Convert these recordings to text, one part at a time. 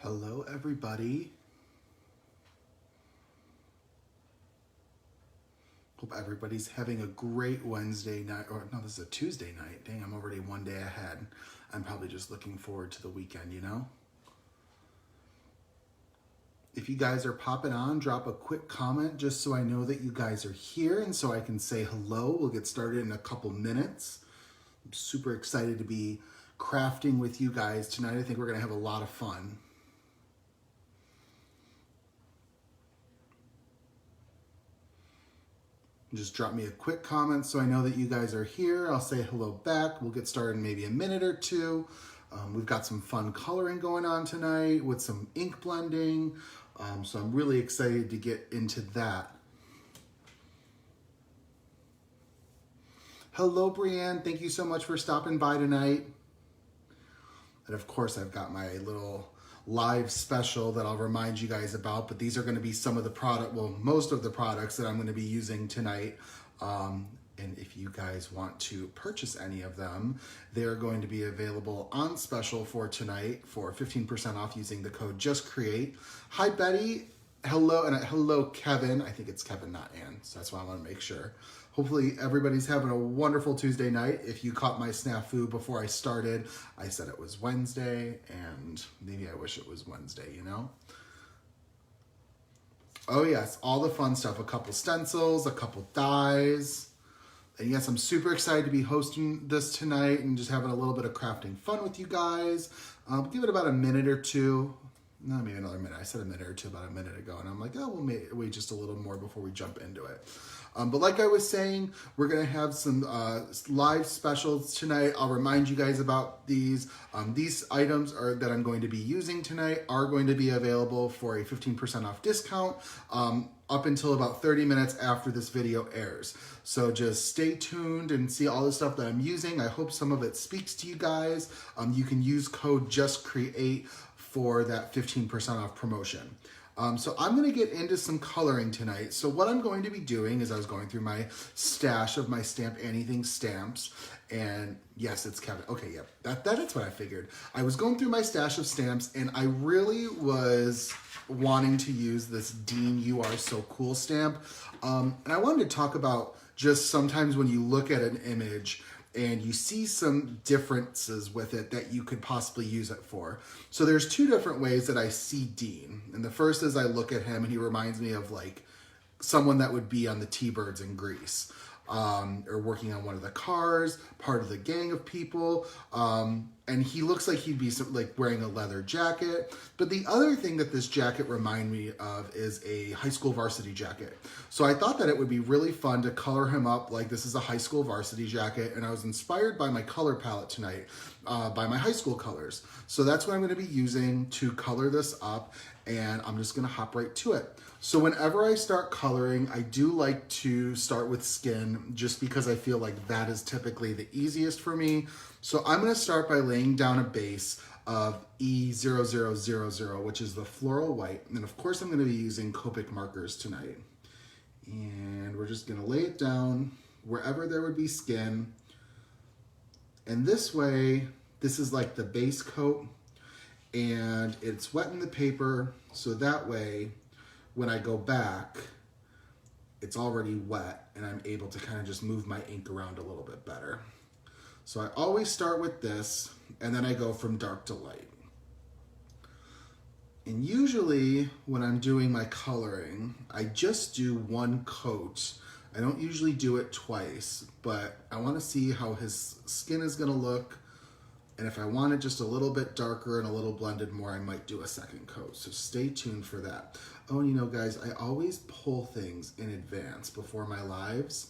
Hello, everybody. Hope everybody's having a great Wednesday night, or no, this is a Tuesday night. Dang, I'm already one day ahead. I'm probably just looking forward to the weekend, you know? If you guys are popping on, drop a quick comment just so I know that you guys are here and so I can say hello. We'll get started in a couple minutes. I'm super excited to be crafting with you guys tonight. I think we're gonna have a lot of fun. Just drop me a quick comment so I know that you guys are here. I'll say hello back. We'll get started in maybe a minute or two. We've got some fun coloring going on tonight with some ink blending. So I'm really excited to get into that. Hello, Brienne. Thank you so much for stopping by tonight. And of course, I've got my little live special that I'll remind you guys about, but these are going to be some of the most of the products that I'm going to be using tonight. And if you guys want to purchase any of them, they're going to be available on special for tonight for 15% off using the code JustCreate. Hi, Betty. Hello, and hello, Kevin. I think it's Kevin, not Ann, so that's why I want to make sure. Hopefully everybody's having a wonderful Tuesday night. If you caught my snafu before I started, I said it was Wednesday, and maybe I wish it was Wednesday, you know? Oh yes, all the fun stuff. A couple stencils, a couple dies. And yes, I'm super excited to be hosting this tonight and just having a little bit of crafting fun with you guys. Give it about a minute or two. No, maybe another minute. I said a minute or two about a minute ago, and I'm like, oh, we'll wait just a little more before we jump into it. But like I was saying, we're going to have some live specials tonight. I'll remind you guys about these. These items that I'm going to be using tonight are going to be available for a 15% off discount up until about 30 minutes after this video airs. So just stay tuned and see all the stuff that I'm using. I hope some of it speaks to you guys. You can use code JustCreate for that 15% off promotion. So I'm going to get into some coloring tonight. So what I'm going to be doing is I was going through my stash of my StampAnniething stamps, and yes, it's Kevin. Okay, yeah, that's what I figured. I was going through my stash of stamps, and I really was wanting to use this Dean You Are So Cool stamp. And I wanted to talk about just sometimes when you look at an image and you see some differences with it that you could possibly use it for. So there's two different ways that I see Dean. And the first is I look at him and he reminds me of like someone that would be on the T-Birds in Greece, or working on one of the cars, part of the gang of people. And he looks like he'd be like wearing a leather jacket. But the other thing that this jacket reminded me of is a high school varsity jacket. So I thought that it would be really fun to color him up like this is a high school varsity jacket. And I was inspired by my color palette tonight, by my high school colors. So that's what I'm going to be using to color this up. And I'm just going to hop right to it. So whenever I start coloring, I do like to start with skin just because I feel like that is typically the easiest for me. So I'm going to start by laying down a base of E0000, which is the floral white. And of course I'm going to be using Copic markers tonight. And we're just going to lay it down wherever there would be skin. And this way, this is like the base coat, and it's wet in the paper, so that way when I go back, it's already wet and I'm able to kind of just move my ink around a little bit better. So I always start with this, and then I go from dark to light. And usually when I'm doing my coloring, I just do one coat. I don't usually do it twice, but I want to see how his skin is going to look. And if I want it just a little bit darker and a little blended more, I might do a second coat. So stay tuned for that. Oh, and you know, guys, I always pull things in advance before my lives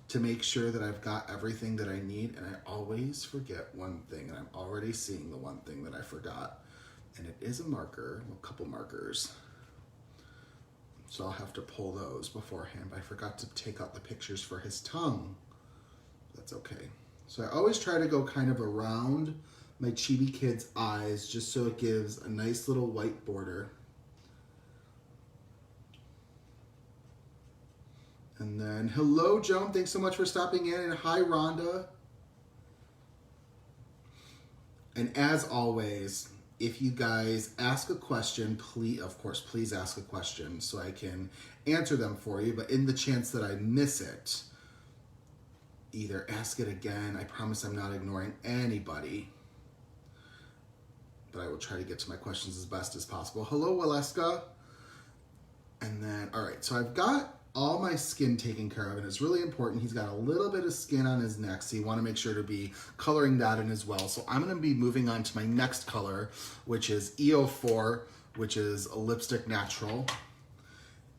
to make sure that I've got everything that I need. And I always forget one thing, and I'm already seeing the one thing that I forgot. And it is a marker, a couple markers. So I'll have to pull those beforehand. But I forgot to take out the pictures for his tongue. That's okay. So I always try to go kind of around my chibi kid's eyes just so it gives a nice little white border. And then, hello, Joan. Thanks so much for stopping in. And hi, Rhonda. And as always, if you guys ask a question, please, of course, please ask a question so I can answer them for you. But in the chance that I miss it, either ask it again. I promise I'm not ignoring anybody, but I will try to get to my questions as best as possible. Hello, Waleska. And then, all right, so I've got all my skin taken care of, and it's really important. He's got a little bit of skin on his neck, so you want to make sure to be coloring that in as well. So I'm going to be moving on to my next color, which is EO4, which is a lipstick natural.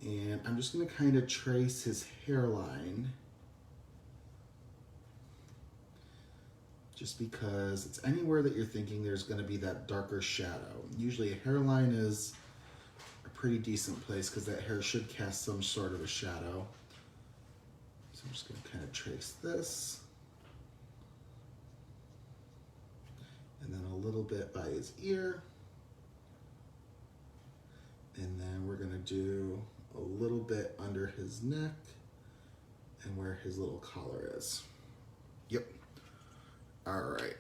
And I'm just going to kind of trace his hairline, just because it's anywhere that you're thinking there's going to be that darker shadow. Usually a hairline is pretty decent place because that hair should cast some sort of a shadow. So I'm just going to kind of trace this. And then a little bit by his ear. And then we're going to do a little bit under his neck and where his little collar is. Yep. All right.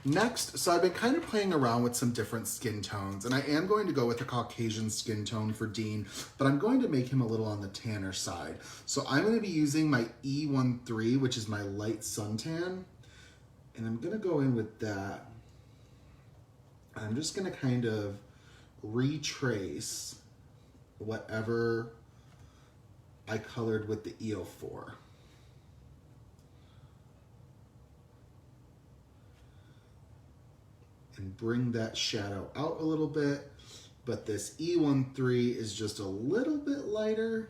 Next, so I've been kind of playing around with some different skin tones, and I am going to go with a Caucasian skin tone for Dean, but I'm going to make him a little on the tanner side. So I'm going to be using my E13, which is my light suntan, and I'm going to go in with that. I'm just going to kind of retrace whatever I colored with the EO4. And bring that shadow out a little bit, but this E13 is just a little bit lighter.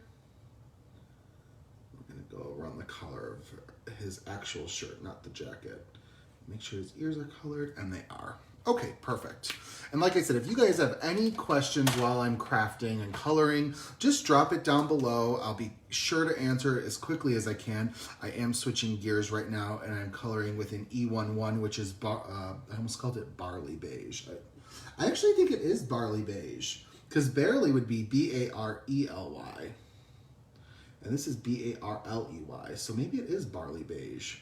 We're gonna go around the color of his actual shirt, not the jacket. Make sure his ears are colored, and they are. Okay, perfect. And like I said, if you guys have any questions while I'm crafting and coloring, just drop it down below. I'll be sure to answer it as quickly as I can. I am switching gears right now, and I'm coloring with an E11, which is, I almost called it barley beige. I actually think it is barley beige, because barley would be B-A-R-E-L-Y. And this is B-A-R-L-E-Y, so maybe it is barley beige.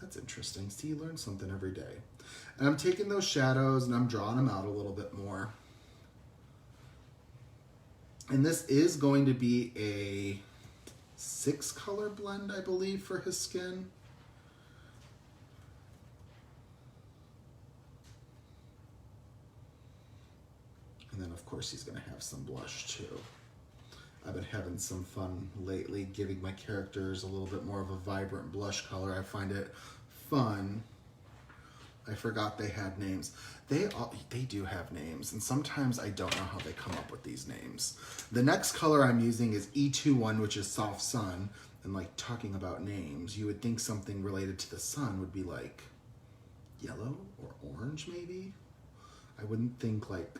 That's interesting. See, you learn something every day. And I'm taking those shadows and I'm drawing them out a little bit more. And this is going to be a 6-color blend, I believe, for his skin. And then, of course, he's going to have some blush, too. I've been having some fun lately, giving my characters a little bit more of a vibrant blush color. I find it fun. I forgot they had names. They do have names, and sometimes I don't know how they come up with these names. The next color I'm using is E21, which is Soft Sun. And like, talking about names, you would think something related to the sun would be like yellow or orange, maybe? I wouldn't think like,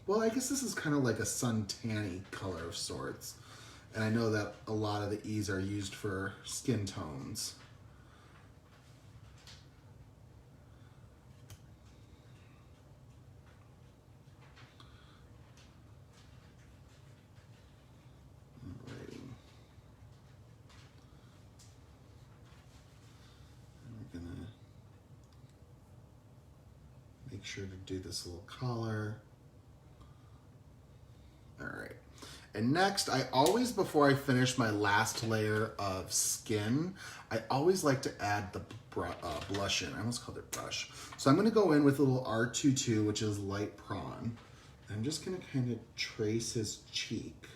well, I guess this is kind of like a sun-tanny color of sorts. And I know that a lot of the E's are used for skin tones. Alrighty. And we're gonna make sure to do this little collar. All right. And next, I always, before I finish my last layer of skin, I always like to add the blush in. I almost called it brush. So I'm going to go in with a little R22, which is light prawn. I'm just going to kind of trace his cheek,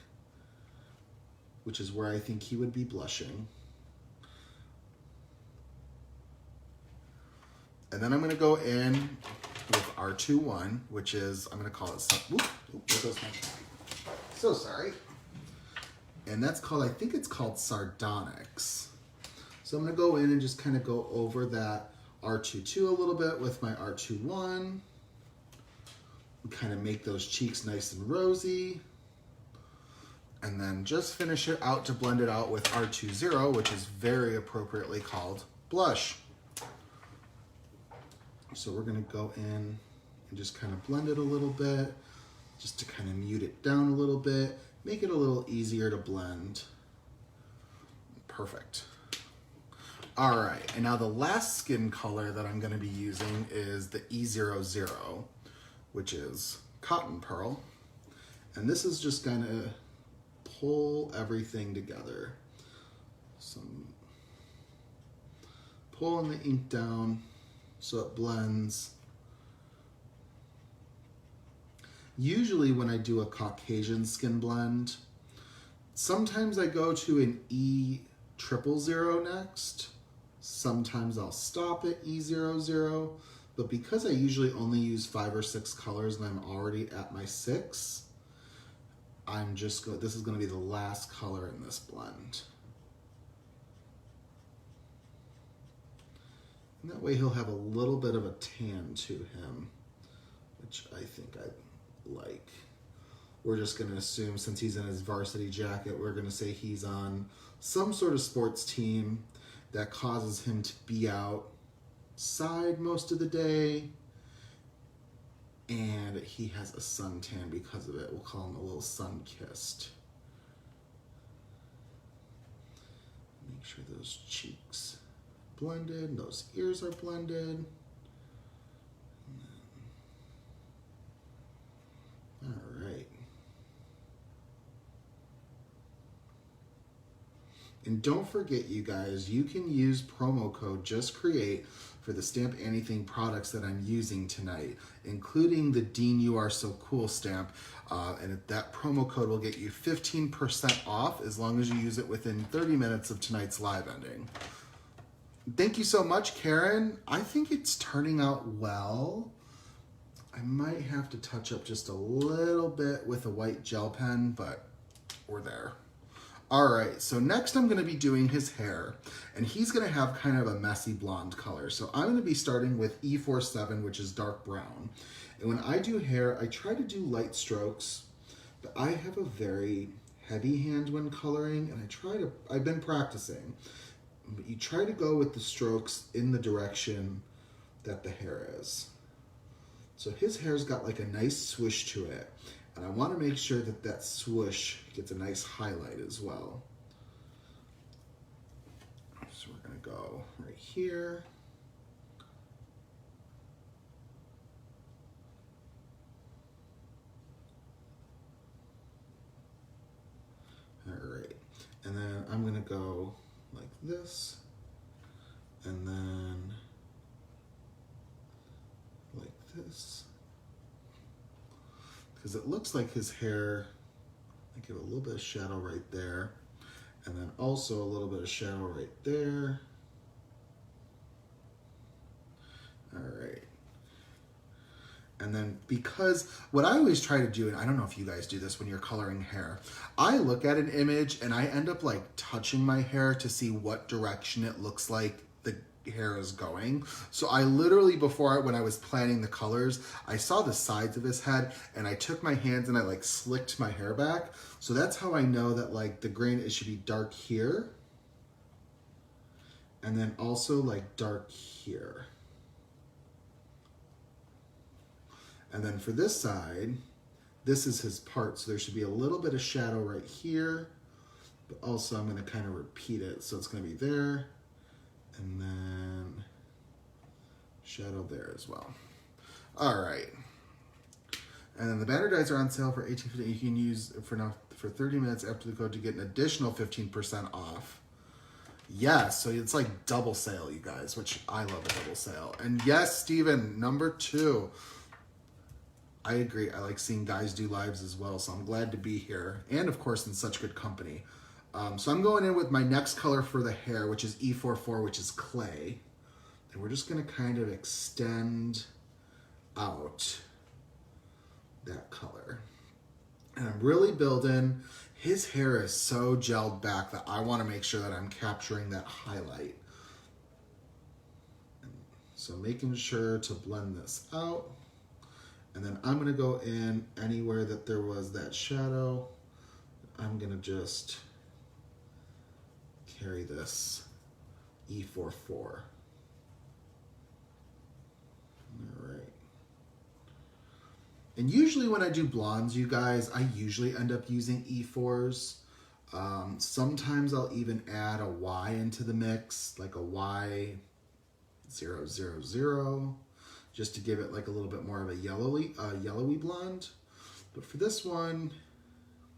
which is where I think he would be blushing. And then I'm going to go in with R21, which is, I'm going to call it, there goes my pen. So sorry. And that's called, I think it's called Sardonyx. So I'm going to go in and just kind of go over that R22 a little bit with my R21. And kind of make those cheeks nice and rosy. And then just finish it out to blend it out with R20, which is very appropriately called blush. So we're going to go in and just kind of blend it a little bit, just to kind of mute it down a little bit, make it a little easier to blend. Perfect. All right, and now the last skin color that I'm gonna be using is the E00, which is Cotton Pearl. And this is just gonna pull everything together. Some pulling the ink down so it blends. Usually when I do a Caucasian skin blend, sometimes I go to an E000 next. Sometimes I'll stop at E00, but because I usually only use 5 or 6 colors and I'm already at my 6, this is gonna be the last color in this blend. And that way he'll have a little bit of a tan to him, which I think I like. We're just gonna assume since he's in his varsity jacket, we're gonna say he's on some sort of sports team that causes him to be outside most of the day, and he has a suntan because of it. We'll call him a little sun-kissed. Make sure those cheeks blended, those ears are blended. All right. And don't forget, you guys, you can use promo code JustCreate for the StampAnniething products that I'm using tonight, including the Dean You Are So Cool stamp. And that promo code will get you 15% off as long as you use it within 30 minutes of tonight's live ending. Thank you so much, Karen. I think it's turning out well. I might have to touch up just a little bit with a white gel pen, but we're there. All right, so next I'm gonna be doing his hair, and he's gonna have kind of a messy blonde color. So I'm gonna be starting with E47, which is dark brown. And when I do hair, I try to do light strokes, but I have a very heavy hand when coloring, and I've been practicing, but you try to go with the strokes in the direction that the hair is. So his hair's got like a nice swish to it. And I want to make sure that that swoosh gets a nice highlight as well. So we're going to go right here. All right. And then I'm going to go like this. And then like this. Because it looks like his hair, I give a little bit of shadow right there, and then also a little bit of shadow right there. All right. And then because what I always try to do, and I don't know if you guys do this when you're coloring hair, I look at an image and I end up like touching my hair to see what direction it looks like the hair is going. So I literally, when I was planning the colors, I saw the sides of his head and I took my hands and I like slicked my hair back. So that's how I know that like the grain, it should be dark here. And then also like dark here. And then for this side, this is his part. So there should be a little bit of shadow right here, but also I'm going to kind of repeat it. So it's going to be there. And then shadow there as well. All right. And then the banner dies are on sale for $18.50. You can use for 30 minutes after the code to get an additional 15% off. Yes, so it's like double sale, you guys, which I love a double sale. And yes, Steven, number 2. I agree. I like seeing guys do lives as well, so I'm glad to be here. And of course, in such good company. So I'm going in with my next color for the hair, which is E44, which is clay. And we're just going to kind of extend out that color. And I'm really building. His hair is so gelled back that I want to make sure that I'm capturing that highlight. So making sure to blend this out. And then I'm going to go in anywhere that there was that shadow. I'm going to just carry this E44. All right. And usually when I do blondes, you guys, I usually end up using E4s. Sometimes I'll even add a Y into the mix, like a Y000, just to give it like a little bit more of a yellowy blonde. But for this one,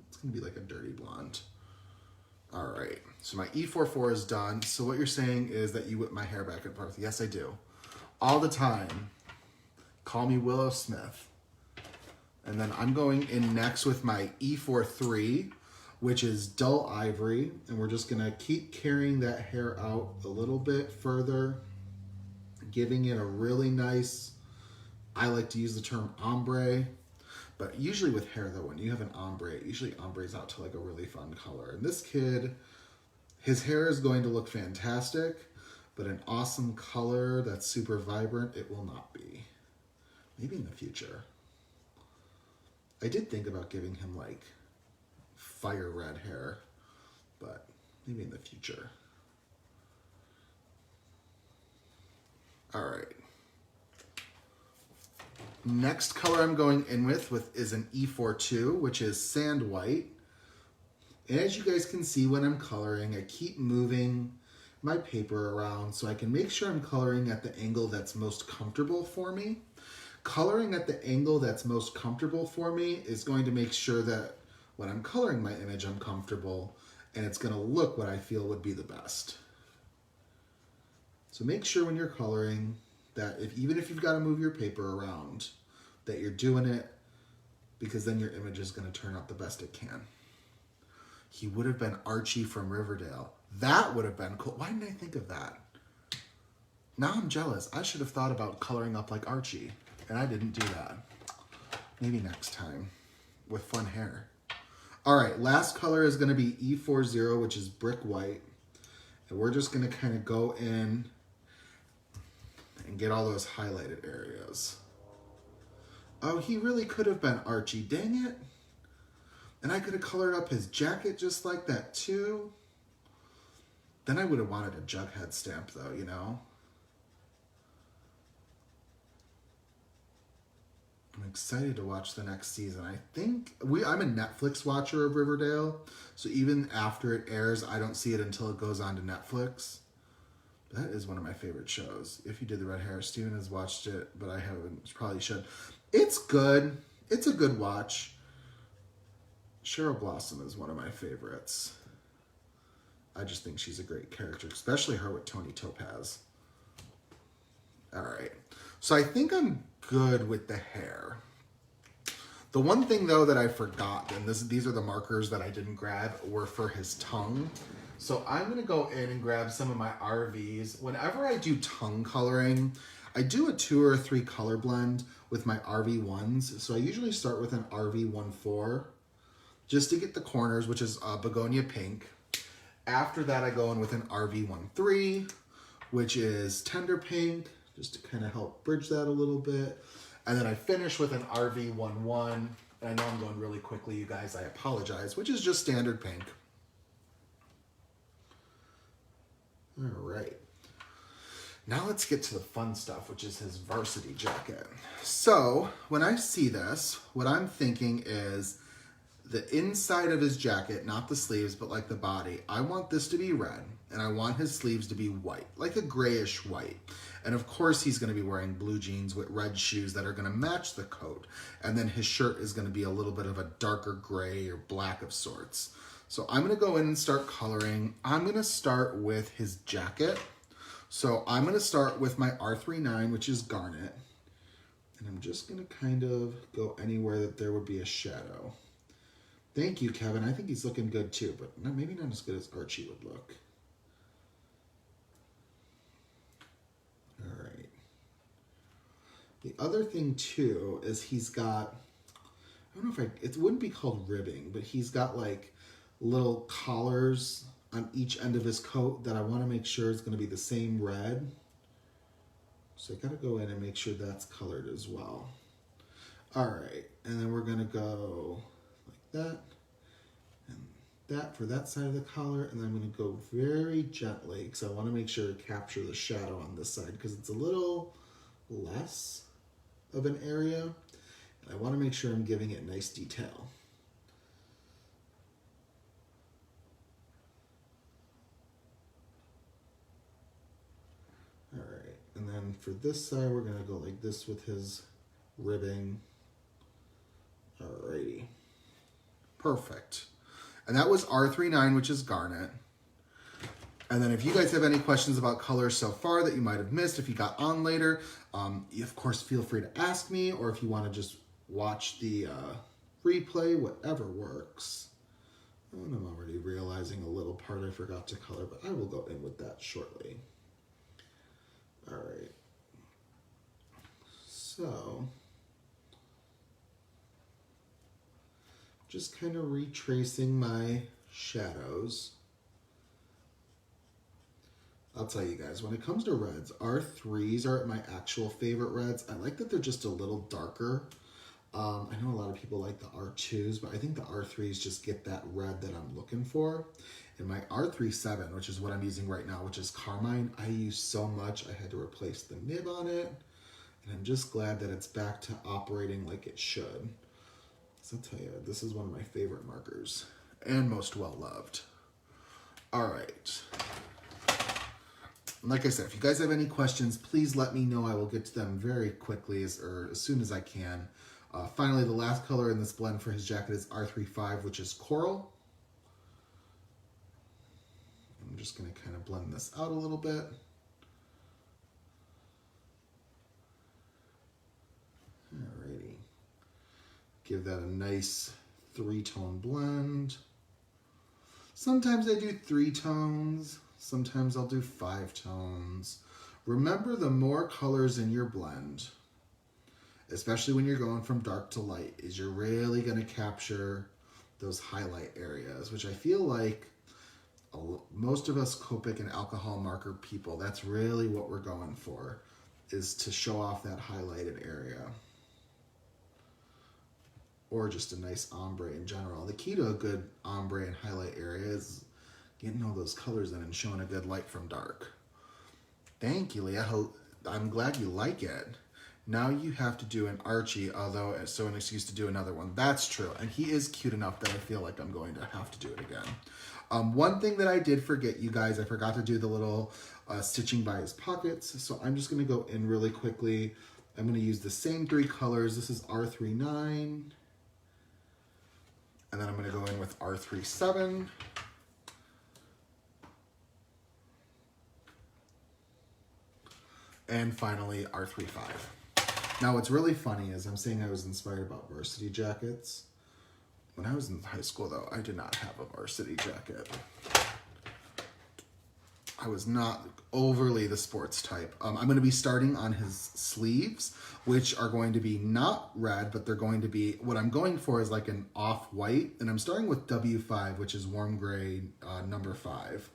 it's gonna be like a dirty blonde. All right, so my E44 is done. So what you're saying is that you whip my hair back and forth. Yes, I do. All the time. Call me Willow Smith. And then I'm going in next with my E43, which is dull ivory. And we're just gonna keep carrying that hair out a little bit further, giving it a really nice, I like to use the term ombre. But usually with hair though, when you have an ombre, it usually ombres out to like a really fun color. And this kid, his hair is going to look fantastic, but an awesome color that's super vibrant, it will not be. Maybe in the future. I did think about giving him like fire red hair, but maybe in the future. All right. Next color I'm going in with is an E42, which is sand white. And as you guys can see when I'm coloring, I keep moving my paper around so I can make sure I'm coloring at the angle that's most comfortable for me. Coloring at the angle that's most comfortable for me is going to make sure that when I'm coloring my image, I'm comfortable and it's going to look what I feel would be the best. So make sure when you're coloring that even if you've got to move your paper around, that you're doing it, because then your image is going to turn out the best it can. He would have been Archie from Riverdale. That would have been cool. Why didn't I think of that? Now I'm jealous. I should have thought about coloring up like Archie, and I didn't do that. Maybe next time with fun hair. All right, last color is going to be E40, which is brick white. And we're just going to kind of go in and get all those highlighted areas. Oh, he really could have been Archie, dang it. And I could have colored up his jacket just like that too. Then I would have wanted a Jughead stamp though, you know? I'm excited to watch the next season. I think, I'm a Netflix watcher of Riverdale, so even after it airs, I don't see it until it goes on to Netflix. That is one of my favorite shows. If You Did the Red Hair, Steven has watched it, but I haven't, probably should. It's good. It's a good watch. Cheryl Blossom is one of my favorites. I just think she's a great character, especially her with Tony Topaz. All right. So I think I'm good with the hair. The one thing though that I forgot, and these are the markers that I didn't grab, were for his tongue. So I'm gonna go in and grab some of my RVs. Whenever I do tongue coloring, I do a 2 or 3 color blend with my RV1s. So I usually start with an RV14 just to get the corners, which is begonia pink. After that, I go in with an RV13, which is tender pink, just to kind of help bridge that a little bit. And then I finish with an RV11. And I know I'm going really quickly, you guys, I apologize, which is just standard pink. All right. Now let's get to the fun stuff, which is his Varsity Jacket. So when I see this, what I'm thinking is the inside of his jacket, not the sleeves, but like the body, I want this to be red, and I want his sleeves to be white, like a grayish white. And of course he's gonna be wearing blue jeans with red shoes that are gonna match the coat. And then his shirt is gonna be a little bit of a darker gray or black of sorts. So I'm gonna go in and start coloring. I'm gonna start with his jacket. So I'm gonna start with my R39, which is garnet. And I'm just gonna kind of go anywhere that there would be a shadow. Thank you, Kevin. I think he's looking good too, but maybe not as good as Archie would look. All right. The other thing too is he's got, I don't know if it wouldn't be called ribbing, but he's got like little collars on each end of his coat that I want to make sure is going to be the same red. So I got to go in and make sure that's colored as well. All right, and then we're going to go like that and that for that side of the collar, and then I'm going to go very gently because I want to make sure to capture the shadow on this side because it's a little less of an area, and I want to make sure I'm giving it nice detail. then for this side, we're gonna go like this with his ribbing. Alrighty. Perfect. And that was R39, which is garnet. And then if you guys have any questions about colors so far that you might have missed, if you got on later, you of course feel free to ask me, or if you want to just watch the replay, whatever works. And I'm already realizing a little part I forgot to color, but I will go in with that shortly. All right. So just kind of retracing my shadows. I'll tell you guys, when it comes to reds, R3s are my actual favorite reds. I like that they're just a little darker. I know a lot of people like the R2s, but I think the R3s just get that red that I'm looking for. And my R37, which is what I'm using right now, which is Carmine, I use so much I had to replace the nib on it. And I'm just glad that it's back to operating like it should. So I'll tell you, this is one of my favorite markers and most well-loved. All right. Like I said, if you guys have any questions, please let me know. I will get to them very quickly as soon as I can. Finally, the last color in this blend for his jacket is R35, which is coral. I'm just going to kind of blend this out a little bit. Alrighty. Give that a nice 3-tone blend. Sometimes I do 3 tones. Sometimes I'll do 5 tones. Remember, the more colors in your blend, especially when you're going from dark to light, is you're really going to capture those highlight areas, which I feel like most of us Copic and alcohol marker people, that's really what we're going for, is to show off that highlighted area. Or just a nice ombre in general. The key to a good ombre and highlight area is getting all those colors in and showing a good light from dark. Thank you, Leah. I'm glad you like it. Now you have to do an Archie, although it's so an excuse to do another one. That's true, and he is cute enough that I feel like I'm going to have to do it again. One thing that I did forget, you guys, I forgot to do the little stitching by his pockets, so I'm just going to go in really quickly. I'm going to use the same 3 colors. This is R39, and then I'm going to go in with R37. And finally, R35. Now, what's really funny is I'm saying I was inspired about varsity jackets. When I was in high school, though, I did not have a varsity jacket. I was not overly the sports type. I'm going to be starting on his sleeves, which are going to be not red, but they're going to be, what I'm going for is like an off-white. And I'm starting with W5, which is warm gray, number 5.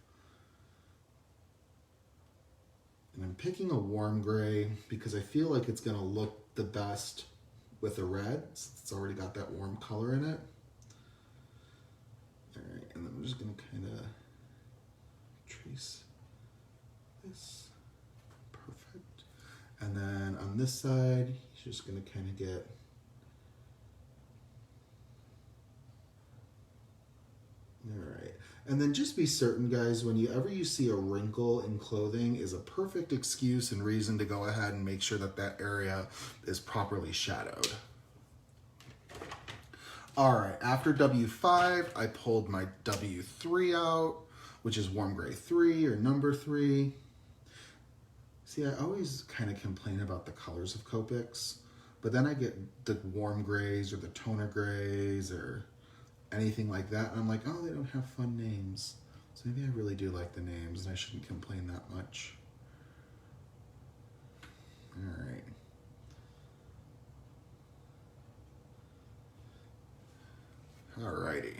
And I'm picking a warm gray because I feel like it's going to look the best with a red, since it's already got that warm color in it. All right, and then I'm just going to kind of trace this. Perfect. And then on this side, he's just going to kind of get all right. And then just be certain, guys, whenever you see a wrinkle in clothing is a perfect excuse and reason to go ahead and make sure that that area is properly shadowed. All right, after W5, I pulled my W3 out, which is warm gray 3 or number 3. See, I always kind of complain about the colors of Copics, but then I get the warm grays or the toner grays or anything like that, and I'm like, oh, they don't have fun names. So maybe I really do like the names, and I shouldn't complain that much. All right. Alrighty.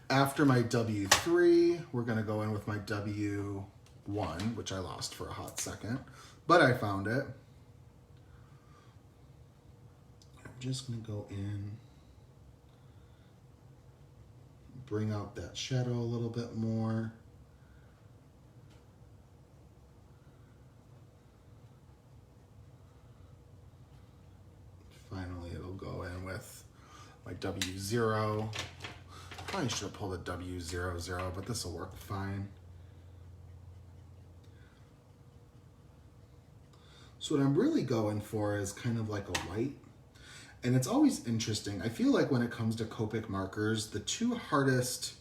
After my W3, we're gonna go in with my W1, which I lost for a hot second, but I found it. I'm just gonna go in, bring out that shadow a little bit more. Finally, it'll go in with my W0. Probably should have pulled a W00, but this will work fine. So what I'm really going for is kind of like a white. And it's always interesting. I feel like when it comes to Copic markers, the two hardest,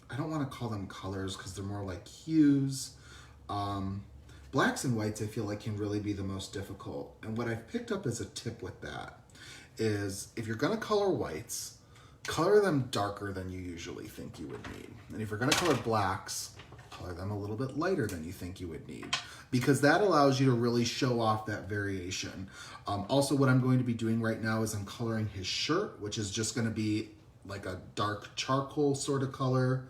I don't want to call them colors because they're more like hues. Blacks and whites I feel like can really be the most difficult. And what I've picked up as a tip with that is if you're going to color whites, color them darker than you usually think you would need. And if you're going to color blacks, color them a little bit lighter than you think you would need, because that allows you to really show off that variation. Also, what I'm going to be doing right now is I'm coloring his shirt, which is just going to be like a dark charcoal sort of color.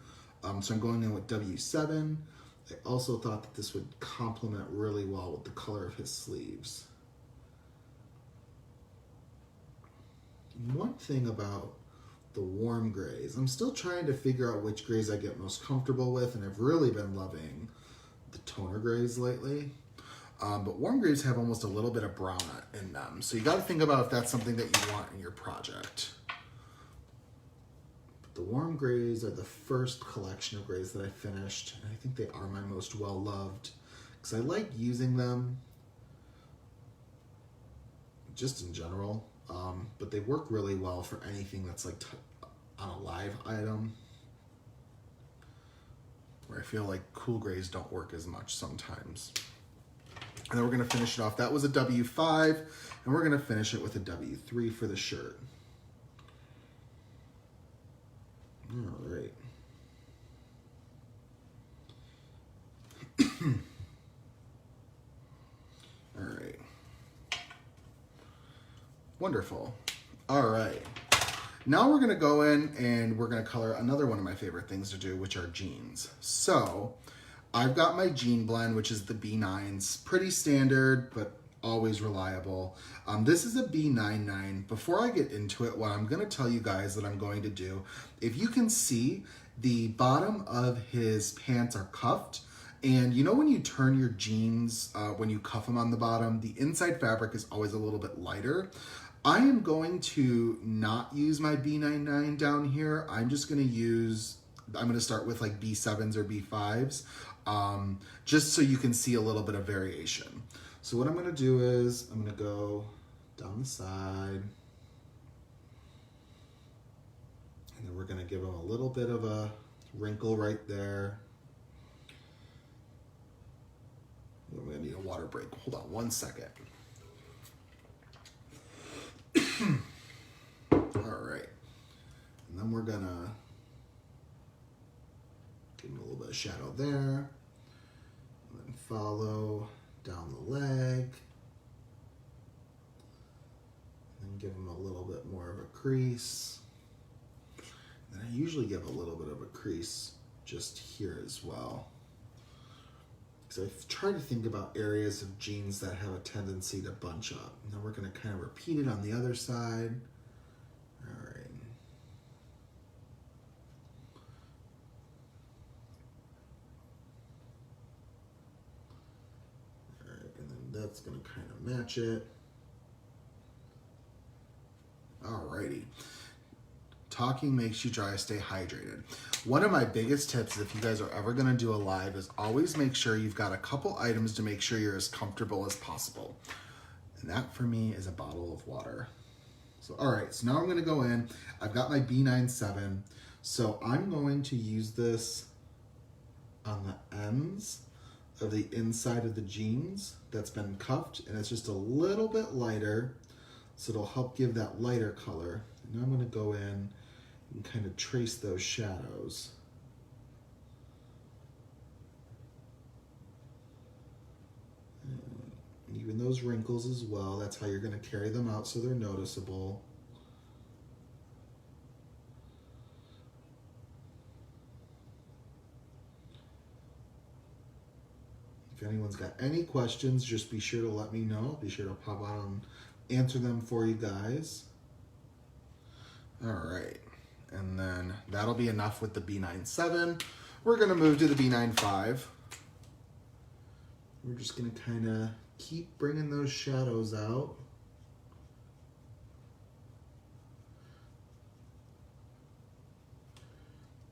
So I'm going in with W7. I also thought that this would complement really well with the color of his sleeves. One thing about the warm grays, I'm still trying to figure out which grays I get most comfortable with, and I've really been loving the toner grays lately. But warm grays have almost a little bit of brown in them, so you got to think about if that's something that you want in your project. The warm grays are the first collection of grays that I finished, and I think they are my most well-loved because I like using them just in general, but they work really well for anything that's like on a live item, where I feel like cool grays don't work as much sometimes. And then we're going to finish it off. That was a W5, and we're going to finish it with a W3 for the shirt. All right. All right. Wonderful. All right. Now we're going to go in and we're going to color another one of my favorite things to do, which are jeans. So I've got my jean blend, which is the B9s. Pretty standard, but always reliable. This is a B99. Before I get into it, what I'm going to tell you guys that I'm going to do, if you can see, the bottom of his pants are cuffed. And you know when you turn your jeans, when you cuff them on the bottom, the inside fabric is always a little bit lighter. I am going to not use my B99 down here. I'm just going to start with like B7s or B5s, just so you can see a little bit of variation. So what I'm going to do is I'm going to go down the side, and then we're going to give them a little bit of a wrinkle right there. We're going to need a water break. Hold on one second. All right. And then we're going to give him a little bit of shadow there. And then follow down the leg. And give him a little bit more of a crease. And I usually give a little bit of a crease just here as well. Because I've tried to think about areas of jeans that have a tendency to bunch up. And then we're going to kind of repeat it on the other side. All right. All right, and then that's going to kind of match it. All righty. Talking makes you dry, stay hydrated. One of my biggest tips, if you guys are ever gonna do a live, is always make sure you've got a couple items to make sure you're as comfortable as possible. And that for me is a bottle of water. So, all right, so now I'm gonna go in. I've got my B97. So I'm going to use this on the ends of the inside of the jeans that's been cuffed, and it's just a little bit lighter, so it'll help give that lighter color. And now I'm gonna go in and kind of trace those shadows. And even those wrinkles as well, that's how you're going to carry them out so they're noticeable. If anyone's got any questions, just be sure to let me know. Be sure to pop out and answer them for you guys. All right. And then that'll be enough with the B97. We're going to move to the B95. We're just going to kind of keep bringing those shadows out.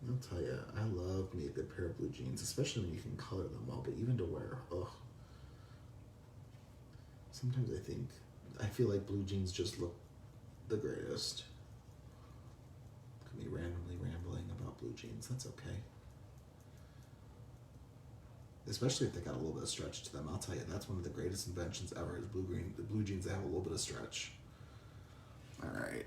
I'll tell you, I love me a good pair of blue jeans, especially when you can color them well, but even to wear, ugh. Sometimes I feel like blue jeans just look the greatest. Look at me randomly rambling about blue jeans. That's okay. Especially if they got a little bit of stretch to them. I'll tell you, that's one of the greatest inventions ever is the blue jeans that have a little bit of stretch. All right.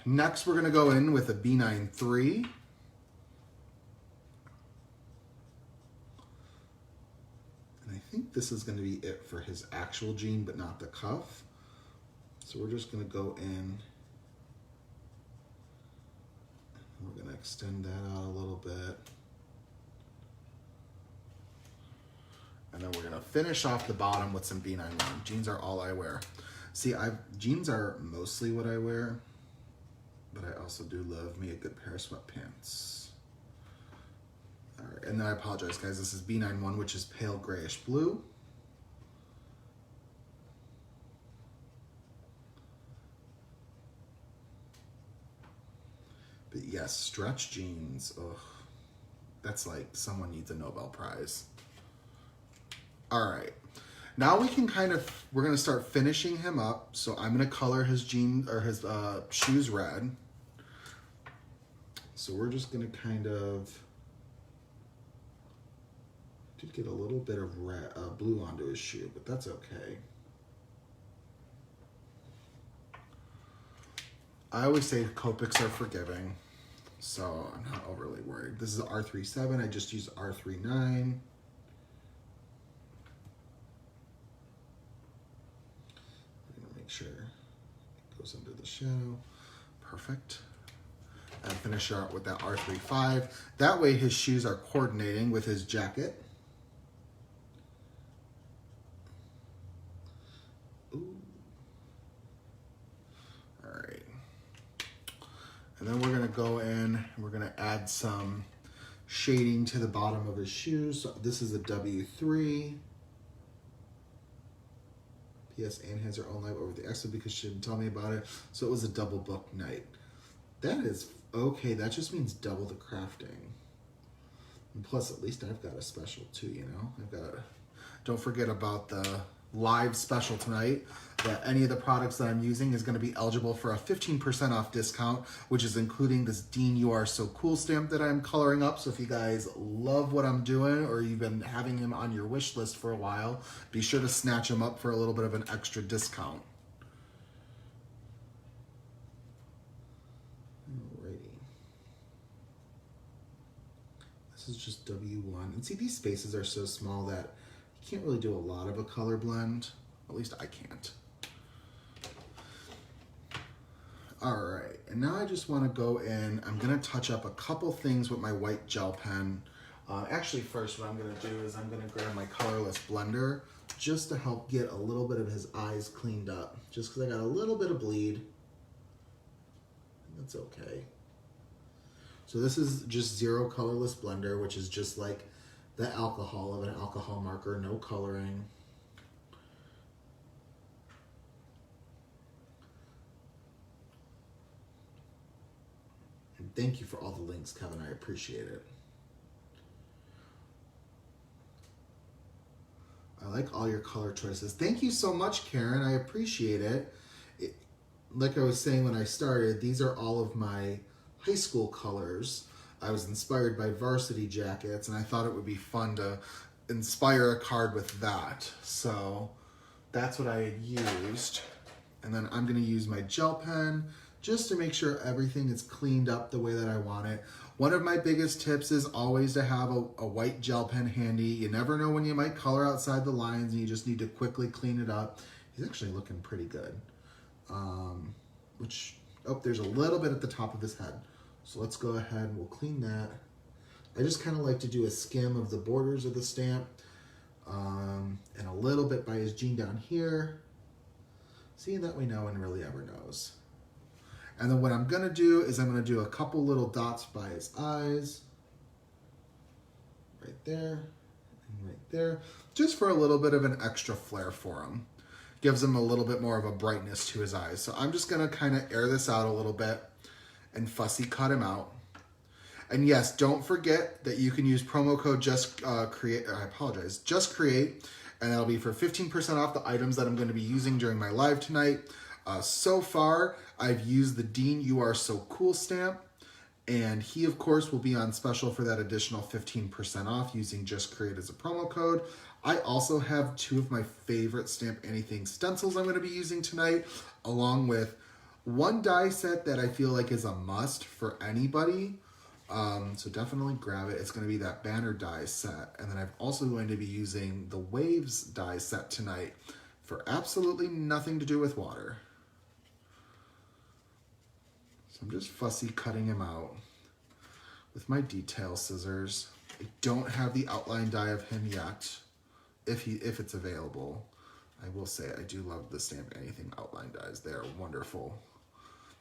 Next, we're going to go in with a B93. And I think this is going to be it for his actual jean, but not the cuff. So we're just going to go in. We're going to extend that out a little bit. And then we're gonna finish off the bottom with some B91. Jeans are all I wear. See, jeans are mostly what I wear, but I also do love me a good pair of sweatpants. All right, and then I apologize, guys. This is B91, which is pale grayish blue. But yes, stretch jeans, ugh, that's like someone needs a Nobel Prize. All right, now we can we're gonna start finishing him up. So I'm gonna color his his shoes red. So we're just gonna did get a little bit of blue onto his shoe, but that's okay. I always say Copics are forgiving, so I'm not overly worried. This is R37, I just used R39. Sure, it goes under the shadow. Perfect. And finish out with that R35. That way his shoes are coordinating with his jacket. Ooh. All right. And then we're gonna go in, we're gonna add some shading to the bottom of his shoes. So this is a W3. P.S. Anne has her own life over the exit because she didn't tell me about it. So it was a double book night. That is okay. That just means double the crafting. And plus, at least I've got a special too, you know? Don't forget about the live special tonight, that any of the products that I'm using is going to be eligible for a 15% off discount, which is including this Dean You Are So Cool stamp that I'm coloring up. So if you guys love what I'm doing, or you've been having him on your wish list for a while, be sure to snatch him up for a little bit of an extra discount. Alrighty. This is just W1. And see, these spaces are so small that you can't really do a lot of a color blend. At least I can't. All right, and now I just want to go in. I'm going to touch up a couple things with my white gel pen. Actually, first what I'm going to do is I'm going to grab my colorless blender just to help get a little bit of his eyes cleaned up. Just because I got a little bit of bleed. That's okay. So this is just zero colorless blender, which is just like the alcohol of an alcohol marker, no coloring. And thank you for all the links, Kevin. I appreciate it. I like all your color choices. Thank you so much, Karen. I appreciate it. Like I was saying when I started, these are all of my high school colors. I was inspired by Varsity Jackets, and I thought it would be fun to inspire a card with that. So that's what I had used. And then I'm going to use my gel pen just to make sure everything is cleaned up the way that I want it. One of my biggest tips is always to have a white gel pen handy. You never know when you might color outside the lines, and you just need to quickly clean it up. He's actually looking pretty good. There's a little bit at the top of his head. So let's go ahead and we'll clean that. I just kind of like to do a skim of the borders of the stamp, and a little bit by his jean down here. See, that way no one really ever knows. And then what I'm gonna do is I'm gonna do a couple little dots by his eyes. Right there, and right there. Just for a little bit of an extra flair for him. Gives him a little bit more of a brightness to his eyes. So I'm just gonna kind of air this out a little bit and fussy cut him out. And yes, don't forget that you can use promo code Just Create. and that'll be for 15% off the items that I'm going to be using during my live tonight. So far, I've used the Dean You Are So Cool stamp, and he, of course, will be on special for that additional 15% off using Just Create as a promo code. I also have two of my favorite StampAnniething stencils I'm going to be using tonight, along with one die set that I feel like is a must for anybody. So definitely grab it. It's going to be that banner die set. And then I'm also going to be using the Waves die set tonight for absolutely nothing to do with water. So I'm just fussy cutting him out with my detail scissors. I don't have the outline die of him yet, if it's available. I will say I do love the StampAnniething outline dies. They are wonderful,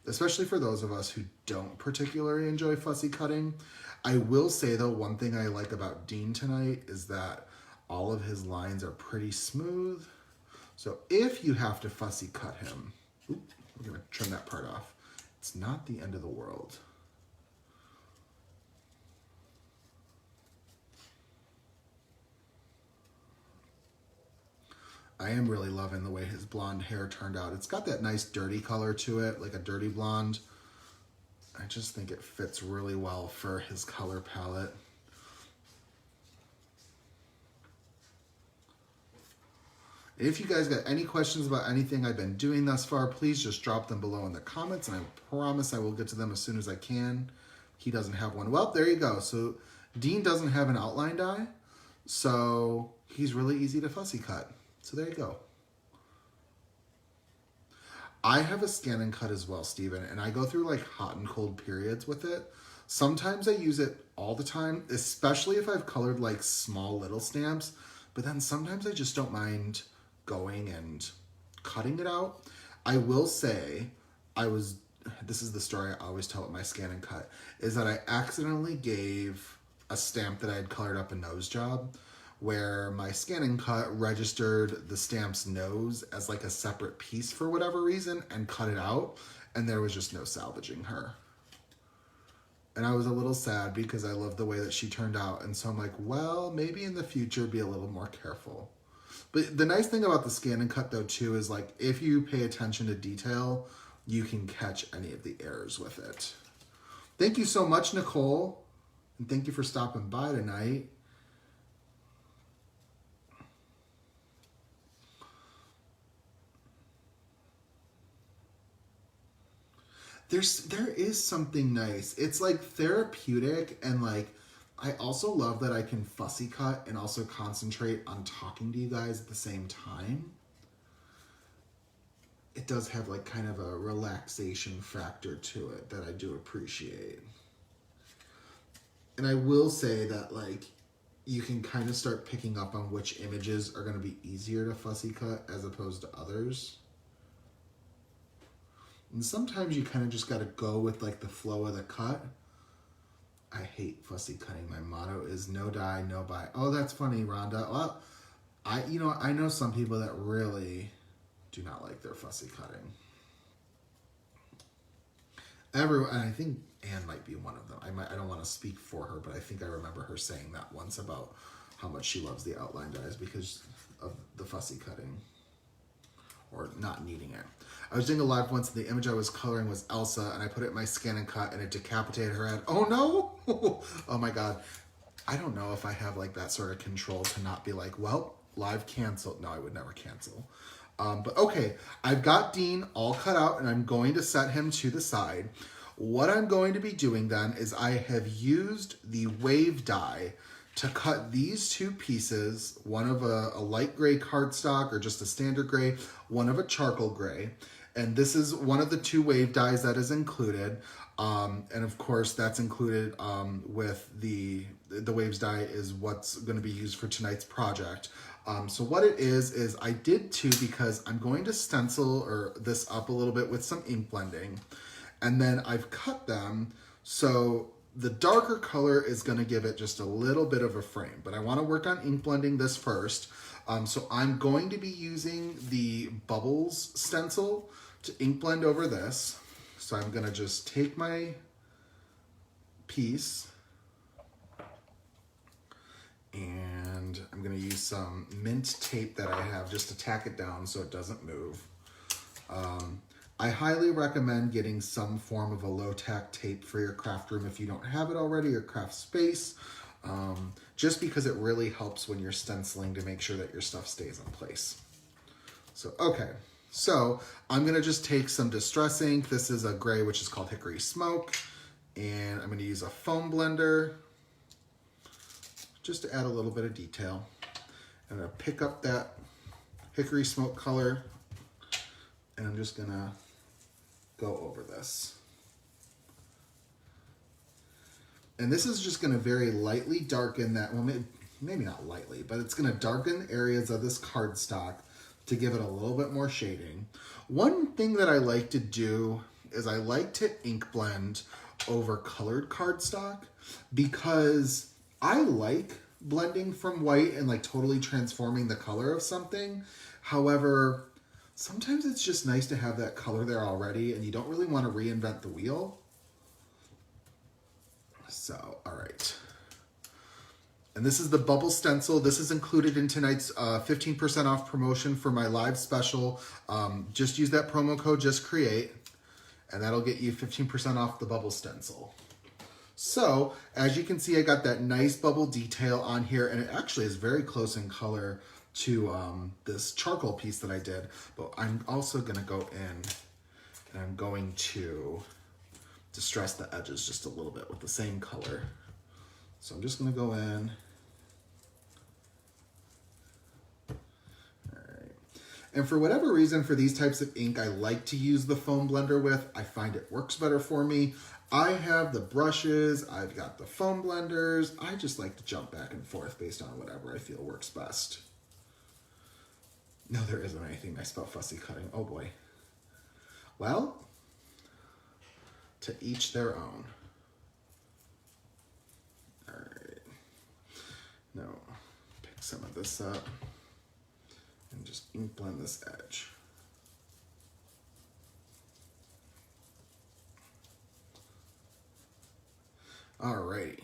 especially for those of us who don't particularly enjoy fussy cutting. I will say though, one thing I like about Dean tonight is that all of his lines are pretty smooth. So if you have to fussy cut him, we're gonna trim that part off. It's not the end of the world. I am really loving the way his blonde hair turned out. It's got that nice dirty color to it, like a dirty blonde. I just think it fits really well for his color palette. If you guys got any questions about anything I've been doing thus far, please just drop them below in the comments, and I promise I will get to them as soon as I can. He doesn't have one. Well, there you go. So Dean doesn't have an outline die, so he's really easy to fussy cut. So there you go. I have a scan and cut as well, Steven, and I go through like hot and cold periods with it. Sometimes I use it all the time, especially if I've colored like small little stamps, but then sometimes I just don't mind going and cutting it out. I will say, this is the story I always tell with my scan and cut, is that I accidentally gave a stamp that I had colored up a nose job, where my scan and cut registered the stamp's nose as like a separate piece for whatever reason and cut it out, and there was just no salvaging her. And I was a little sad because I loved the way that she turned out, and so I'm like, well, maybe in the future be a little more careful. But the nice thing about the scan and cut though too is like if you pay attention to detail, you can catch any of the errors with it. Thank you so much, Nicole, and thank you for stopping by tonight. There is something nice. It's like therapeutic, and like I also love that I can fussy cut and also concentrate on talking to you guys at the same time. It does have like kind of a relaxation factor to it that I do appreciate. And I will say that like you can kind of start picking up on which images are going to be easier to fussy cut as opposed to others. And sometimes you kind of just got to go with like the flow of the cut. I hate fussy cutting. My motto is no die, no buy. Oh, that's funny, Rhonda. Well, I know some people that really do not like their fussy cutting. And I think Anne might be one of them. I don't want to speak for her, but I think I remember her saying that once about how much she loves the outline dies because of the fussy cutting. Or not needing it. I was doing a live once, and the image I was coloring was Elsa, and I put it in my scan and cut, and it decapitated her head. Oh no! Oh my god. I don't know if I have like that sort of control to not be like, well, live canceled. No, I would never cancel. But okay, I've got Dean all cut out, and I'm going to set him to the side. What I'm going to be doing then is I have used the wave die to cut these two pieces, one of a light gray cardstock or just a standard gray, one of a charcoal gray. And this is one of the two wave dies that is included. And of course that's included with the waves die is what's gonna be used for tonight's project. So what it is I did two because I'm going to stencil this up a little bit with some ink blending. And then I've cut them so the darker color is going to give it just a little bit of a frame, but I want to work on ink blending this first. So I'm going to be using the Bubbles stencil to ink blend over this. So I'm going to just take my piece and I'm I'm gonna use some mint tape that I have just to tack it down so it doesn't move. I highly recommend getting some form of a low tack tape for your craft room if you don't have it already, or craft space, just because it really helps when you're stenciling to make sure that your stuff stays in place. So, okay, so I'm gonna just take some distress ink. This is a gray, which is called Hickory Smoke, and I'm gonna use a foam blender just to add a little bit of detail. I'm gonna pick up that Hickory Smoke color, and I'm just gonna go over this. And this is just gonna very lightly darken that, well, maybe not lightly, but it's gonna darken areas of this cardstock to give it a little bit more shading. One thing that I like to do is I like to ink blend over colored cardstock, because I like blending from white and like totally transforming the color of something. However, sometimes it's just nice to have that color there already and you don't really want to reinvent the wheel. So, all right. And this is the bubble stencil. This is included in tonight's 15% off promotion for my live special. Just use that promo code, JustCreate, and that'll get you 15% off the bubble stencil. So, as you can see, I got that nice bubble detail on here, and it actually is very close in color to this charcoal piece that I did. But I'm also gonna go in and I'm going to distress the edges just a little bit with the same color. So I'm just gonna go in. All right. And for whatever reason, for these types of ink, I like to use the foam blender with. I find it works better for me. I have the brushes, I've got the foam blenders. I just like to jump back and forth based on whatever I feel works best. No, there isn't anything nice about fussy cutting. Oh boy. Well, to each their own. All right. Now, pick some of this up and just ink blend this edge. Alrighty.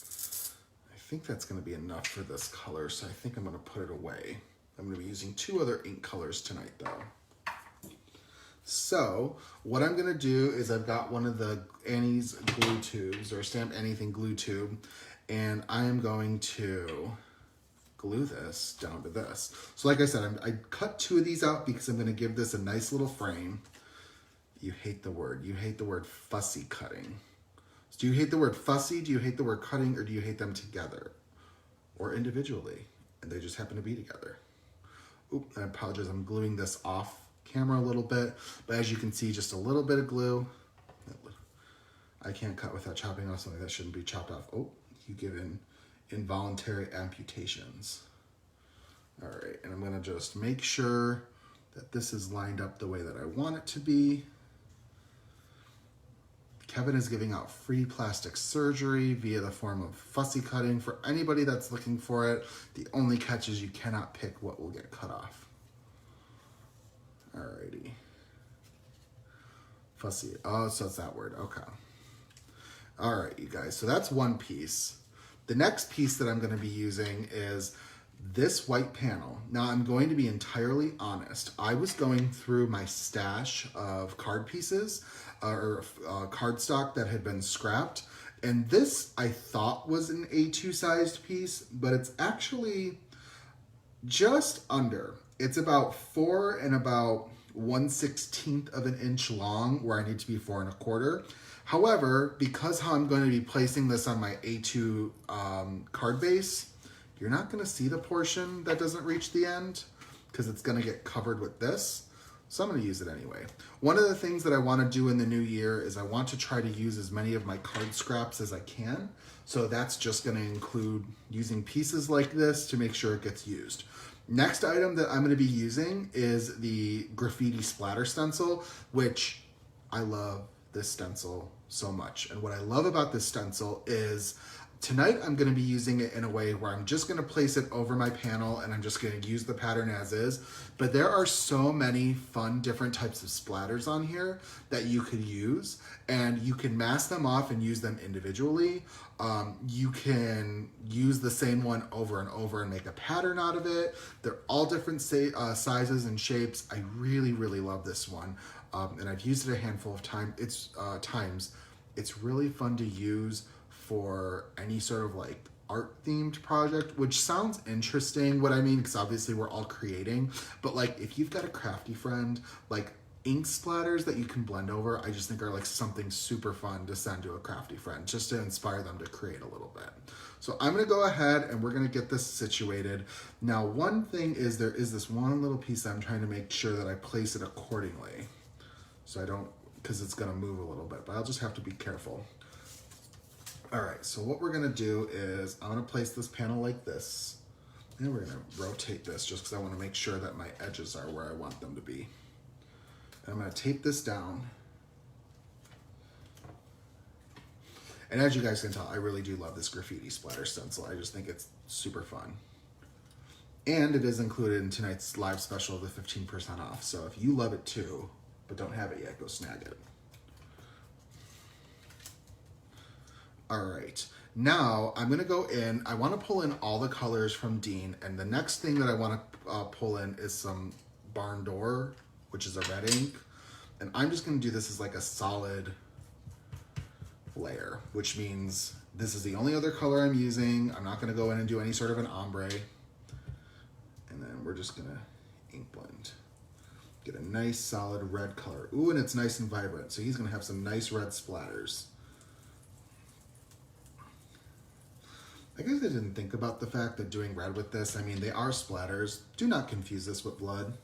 I think that's going to be enough for this color, so I think I'm going to put it away. I'm going to be using 2 other ink colors tonight, though. So, what I'm going to do is I've got one of the Annie's glue tubes, or StampAnniething glue tube, and I am going to glue this down to this. So like I said, I cut 2 of these out because I'm going to give this a nice little frame. You hate the word fussy cutting. Do you hate the word fussy? Do you hate the word cutting? Or do you hate them together? Or individually? And they just happen to be together. Oop, I apologize. I'm gluing this off camera a little bit. But as you can see, just a little bit of glue. I can't cut without chopping off something that shouldn't be chopped off. Oh, you give in involuntary amputations. All right, and I'm going to just make sure that this is lined up the way that I want it to be. Kevin is giving out free plastic surgery via the form of fussy cutting for anybody that's looking for it. The only catch is you cannot pick what will get cut off. Alrighty. Fussy. Oh, so it's that word. Okay. All right, you guys. So that's one piece. The next piece that I'm going to be using is this white panel. Now, I'm going to be entirely honest. I was going through my stash of card pieces or cardstock that had been scrapped. And this I thought was an A2 sized piece, but it's actually just under. It's about 4 and about 1/16 of an inch long, where I need to be 4 1/4. However, because how I'm going to be placing this on my A2 card base, you're not going to see the portion that doesn't reach the end because it's going to get covered with this. So I'm going to use it anyway. One of the things that I want to do in the new year is I want to try to use as many of my card scraps as I can. So that's just going to include using pieces like this to make sure it gets used. Next item that I'm going to be using is the Graffiti Splatter stencil, which I love this stencil so much. And what I love about this stencil is Tonight, I'm going to be using it in a way where I'm just going to place it over my panel and I'm just going to use the pattern as is. But there are so many fun different types of splatters on here that you could use, and you can mask them off and use them individually. You can use the same one over and over and make a pattern out of it. They're all different sizes and shapes. I really, really love this one. And I've used it a handful of times. It's really fun to use for any sort of like art themed project, which sounds interesting, what I mean, because obviously we're all creating, but like if you've got a crafty friend, like ink splatters that you can blend over, I just think are like something super fun to send to a crafty friend, just to inspire them to create a little bit. So I'm gonna go ahead and we're gonna get this situated. Now, one thing is there is this one little piece that I'm trying to make sure that I place it accordingly. So I don't, because it's gonna move a little bit, but I'll just have to be careful. All right, so what we're gonna do is I'm gonna place this panel like this, and we're gonna rotate this just because I wanna make sure that my edges are where I want them to be. And I'm gonna tape this down. And as you guys can tell, I really do love this graffiti splatter stencil. I just think it's super fun. And it is included in tonight's live special of the 15% off. So if you love it too, but don't have it yet, go snag it. All right, now I'm gonna go in, I wanna pull in all the colors from Dean, and the next thing that I wanna pull in is some Barn Door, which is a red ink. And I'm just gonna do this as like a solid layer, which means this is the only other color I'm using. I'm not gonna go in and do any sort of an ombre. And then we're just gonna ink blend. Get a nice solid red color. Ooh, and it's nice and vibrant. So he's gonna have some nice red splatters. I guess I didn't think about the fact that doing red with this, I mean, they are splatters. Do not confuse this with blood.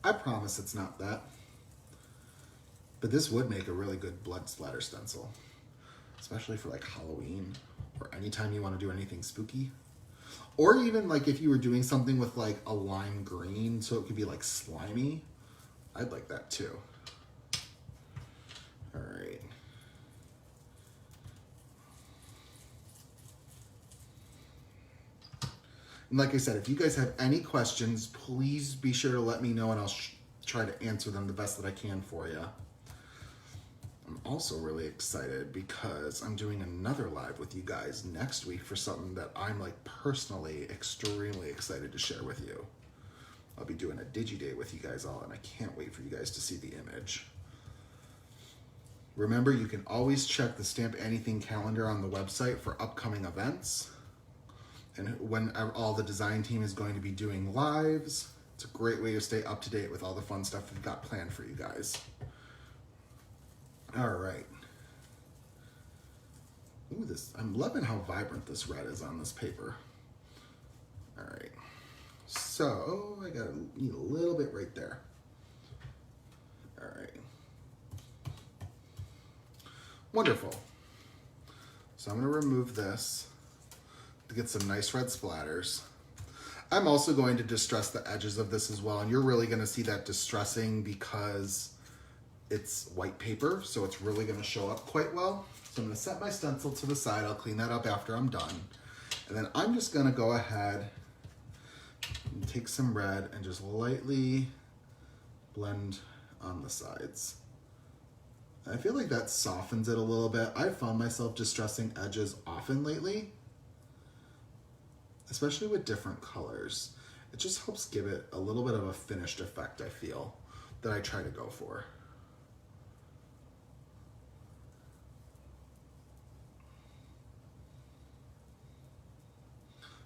I promise it's not that. But this would make a really good blood splatter stencil, especially for like Halloween or anytime you want to do anything spooky. Or even like if you were doing something with like a lime green, so it could be like slimy. I'd like that too. All right. And like I said, if you guys have any questions, please be sure to let me know and I'll try to answer them the best that I can for you. I'm also really excited because I'm doing another live with you guys next week for something that I'm like personally extremely excited to share with you. I'll be doing a Digi-Day with you guys all, and I can't wait for you guys to see the image. Remember, you can always check the StampAnniething calendar on the website for upcoming events. And when all the design team is going to be doing lives, it's a great way to stay up to date with all the fun stuff we've got planned for you guys. All right. Ooh, I'm loving how vibrant this red is on this paper. All right. So I need a little bit right there. All right. Wonderful. So I'm gonna remove this to get some nice red splatters. I'm also going to distress the edges of this as well, and you're really gonna see that distressing because it's white paper, so it's really gonna show up quite well. So I'm gonna set my stencil to the side. I'll clean that up after I'm done. And then I'm just gonna go ahead and take some red and just lightly blend on the sides. I feel like that softens it a little bit. I've found myself distressing edges often lately, especially with different colors. It just helps give it a little bit of a finished effect, I feel, that I try to go for.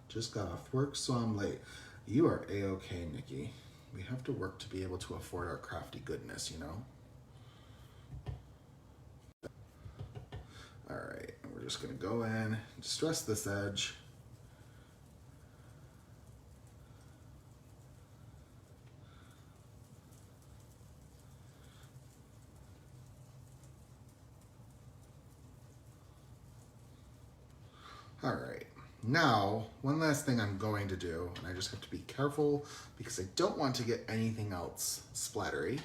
Just got off work, so I'm late. You are A-okay, Nikki. We have to work to be able to afford our crafty goodness, you know? All right, and we're just gonna go in, distress this edge. All right, now, one last thing I'm going to do, and I just have to be careful because I don't want to get anything else splattery.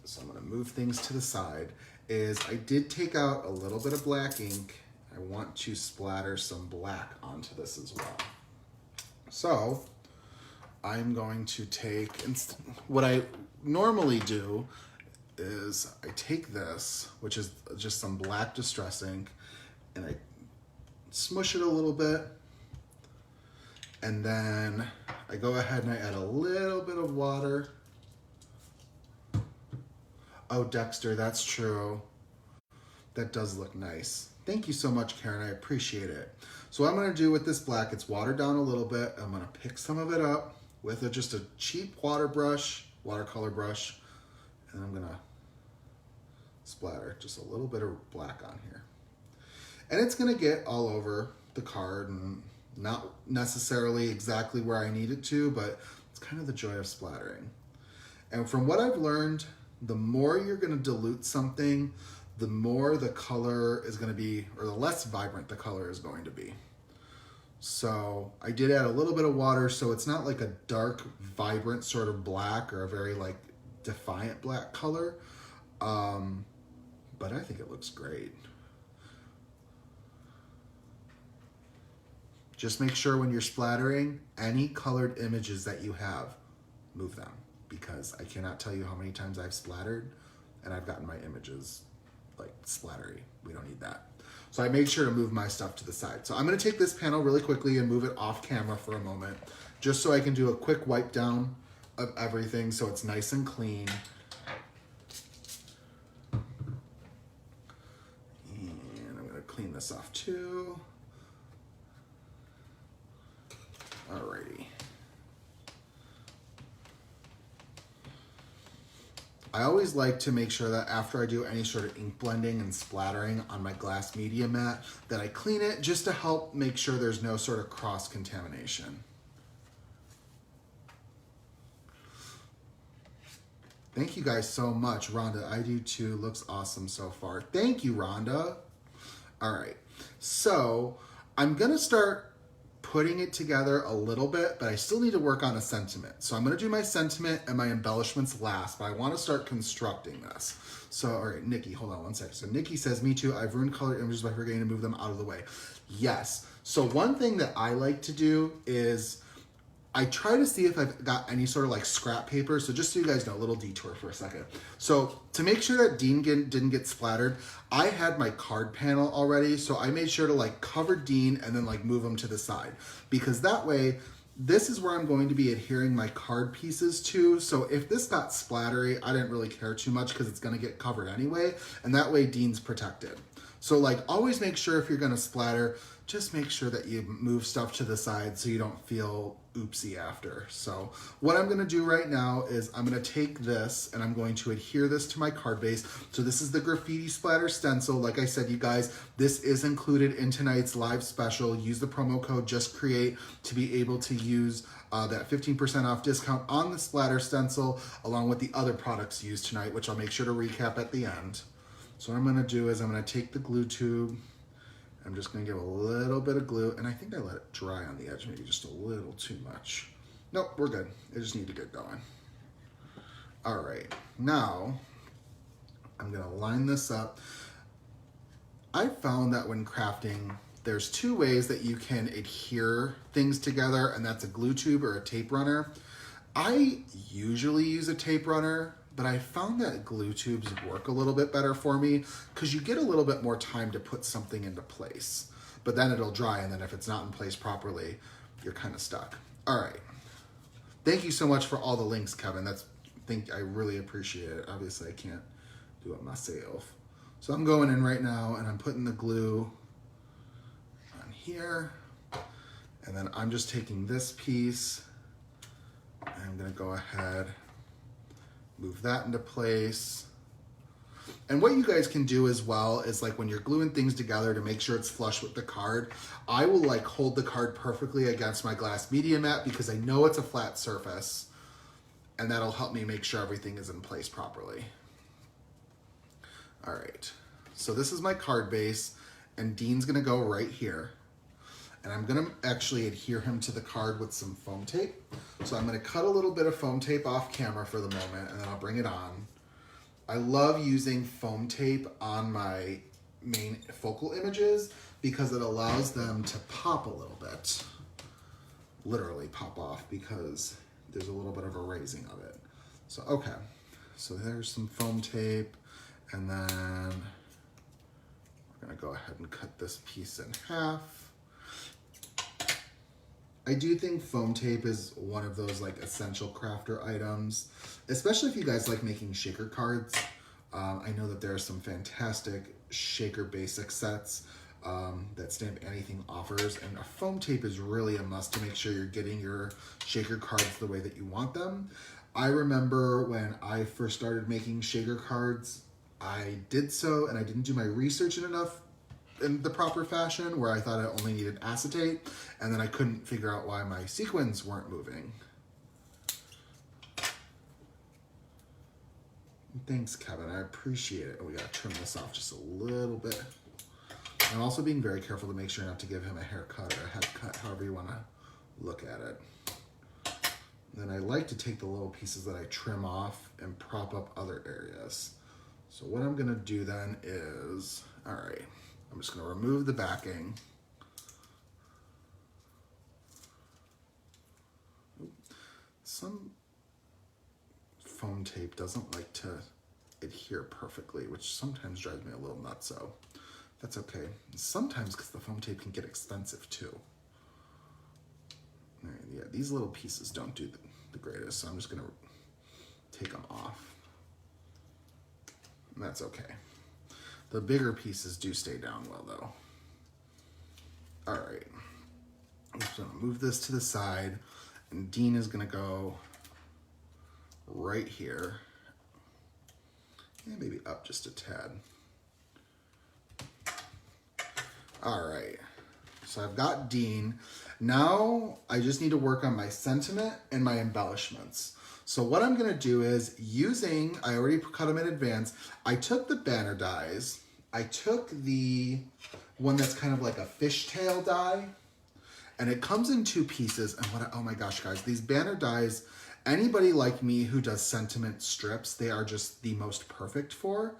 So I'm gonna move things to the side, is I did take out a little bit of black ink. I want to splatter some black onto this as well. So I'm going to take, what I normally do is I take this, which is just some black distress ink, and I smush it a little bit, and then I go ahead and I add a little bit of water. Oh, Dexter, that's true. That does look nice. Thank you so much, Karen. I appreciate it. So what I'm going to do with this black, it's watered down a little bit. I'm going to pick some of it up with just a cheap watercolor brush, and I'm going to splatter just a little bit of black on here. And it's going to get all over the card, and not necessarily exactly where I need it to, but it's kind of the joy of splattering. And from what I've learned, the more you're going to dilute something, the more the color is going to be, or the less vibrant the color is going to be. So I did add a little bit of water, so it's not like a dark, vibrant sort of black or a very like defiant black color. But I think it looks great. Just make sure when you're splattering, any colored images that you have, move them, because I cannot tell you how many times I've splattered and I've gotten my images like splattery. We don't need that. So I made sure to move my stuff to the side. So I'm gonna take this panel really quickly and move it off camera for a moment, just so I can do a quick wipe down of everything so it's nice and clean. And I'm gonna clean this off too. Alrighty. I always like to make sure that after I do any sort of ink blending and splattering on my glass media mat, that I clean it just to help make sure there's no sort of cross-contamination. Thank you guys so much. Rhonda, I do too. Looks awesome so far. Thank you, Rhonda. All right, so I'm gonna start putting it together a little bit, but I still need to work on a sentiment. So I'm gonna do my sentiment and my embellishments last, but I wanna start constructing this. So, all right, Nikki, hold on one second. So Nikki says, me too, I've ruined colored images by forgetting to move them out of the way. Yes, so one thing that I like to do is I try to see if I've got any sort of like scrap paper. So just so you guys know, a little detour for a second. So to make sure that Dean didn't get splattered, I had my card panel already. So I made sure to like cover Dean and then like move him to the side, because that way, this is where I'm going to be adhering my card pieces to. So if this got splattery, I didn't really care too much because it's gonna get covered anyway. And that way Dean's protected. So like always make sure if you're gonna splatter, just make sure that you move stuff to the side so you don't feel oopsie after. So what I'm gonna do right now is I'm gonna take this and I'm going to adhere this to my card base. So this is the Graffiti Splatter Stencil. Like I said, you guys, this is included in tonight's live special. Use the promo code JustCreate to be able to use that 15% off discount on the Splatter Stencil, along with the other products used tonight, which I'll make sure to recap at the end. So what I'm gonna do is I'm gonna take the glue tube. I'm just gonna give a little bit of glue, and I think I let it dry on the edge, maybe just a little too much. Nope, we're good. I just need to get going. All right, now I'm gonna line this up. I found that when crafting, there's two ways that you can adhere things together, and that's a glue tube or a tape runner. I usually use a tape runner, but I found that glue tubes work a little bit better for me because you get a little bit more time to put something into place, but then it'll dry, and then if it's not in place properly, you're kind of stuck. All right. Thank you so much for all the links, Kevin. I really appreciate it. Obviously, I can't do it myself. So I'm going in right now, and I'm putting the glue on here, and then I'm just taking this piece, and I'm gonna go ahead, move that into place. And what you guys can do as well is like when you're gluing things together to make sure it's flush with the card, I will like hold the card perfectly against my glass media mat because I know it's a flat surface, and that'll help me make sure everything is in place properly. All right, so this is my card base, and Dean's gonna go right here. And I'm gonna actually adhere him to the card with some foam tape. So I'm gonna cut a little bit of foam tape off camera for the moment, and then I'll bring it on. I love using foam tape on my main focal images because it allows them to pop a little bit. Literally pop off because there's a little bit of a raising of it. So, okay. So there's some foam tape, and then we're gonna go ahead and cut this piece in half. I do think foam tape is one of those like essential crafter items, especially if you guys like making shaker cards. I know that there are some fantastic shaker basic sets that StampAnniething offers, and a foam tape is really a must to make sure you're getting your shaker cards the way that you want them. I remember when I first started making shaker cards, I did so and I didn't do my research in the proper fashion, where I thought I only needed acetate, and then I couldn't figure out why my sequins weren't moving. Thanks, Kevin, I appreciate it. Oh, we gotta trim this off just a little bit. I'm also being very careful to make sure not to give him a haircut or a head cut, however you wanna look at it. And then I like to take the little pieces that I trim off and prop up other areas. So what I'm gonna do then is, all right, I'm just gonna remove the backing. Some foam tape doesn't like to adhere perfectly, which sometimes drives me a little nuts, so that's okay. Sometimes because the foam tape can get expensive too. All right, yeah, these little pieces don't do the greatest, so I'm just gonna take them off. And that's okay. The bigger pieces do stay down well though. All right, I'm just gonna move this to the side, and Dean is gonna go right here, and maybe up just a tad. All right, so I've got Dean. Now I just need to work on my sentiment and my embellishments. So what I'm gonna do is, I already cut them in advance, I took the banner dies, I took the one that's kind of like a fishtail die, and it comes in 2 pieces, and oh my gosh, guys, these banner dies, anybody like me who does sentiment strips, they are just the most perfect for,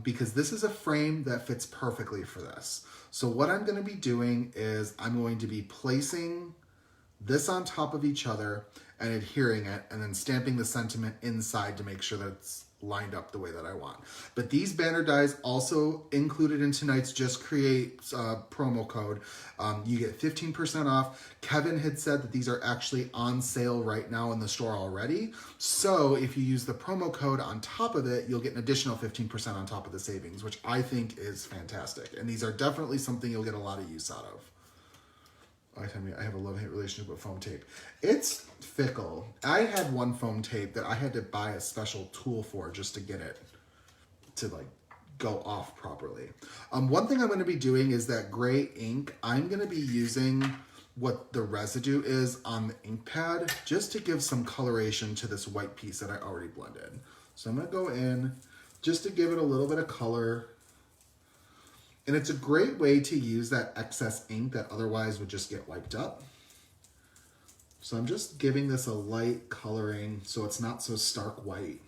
because this is a frame that fits perfectly for this. So what I'm gonna be doing is I'm going to be placing this on top of each other and adhering it, and then stamping the sentiment inside to make sure that it's lined up the way that I want. But these banner dies also included in tonight's Just Create promo code. You get 15% off. Kevin had said that these are actually on sale right now in the store already. So if you use the promo code on top of it, you'll get an additional 15% on top of the savings, which I think is fantastic. And these are definitely something you'll get a lot of use out of. I have a love-hate relationship with foam tape. It's fickle. I had one foam tape that I had to buy a special tool for just to get it to like go off properly. One thing I'm going to be doing is that gray ink. I'm going to be using what the residue is on the ink pad just to give some coloration to this white piece that I already blended. So I'm going to go in just to give it a little bit of color. And it's a great way to use that excess ink that otherwise would just get wiped up. So I'm just giving this a light coloring so it's not so stark white.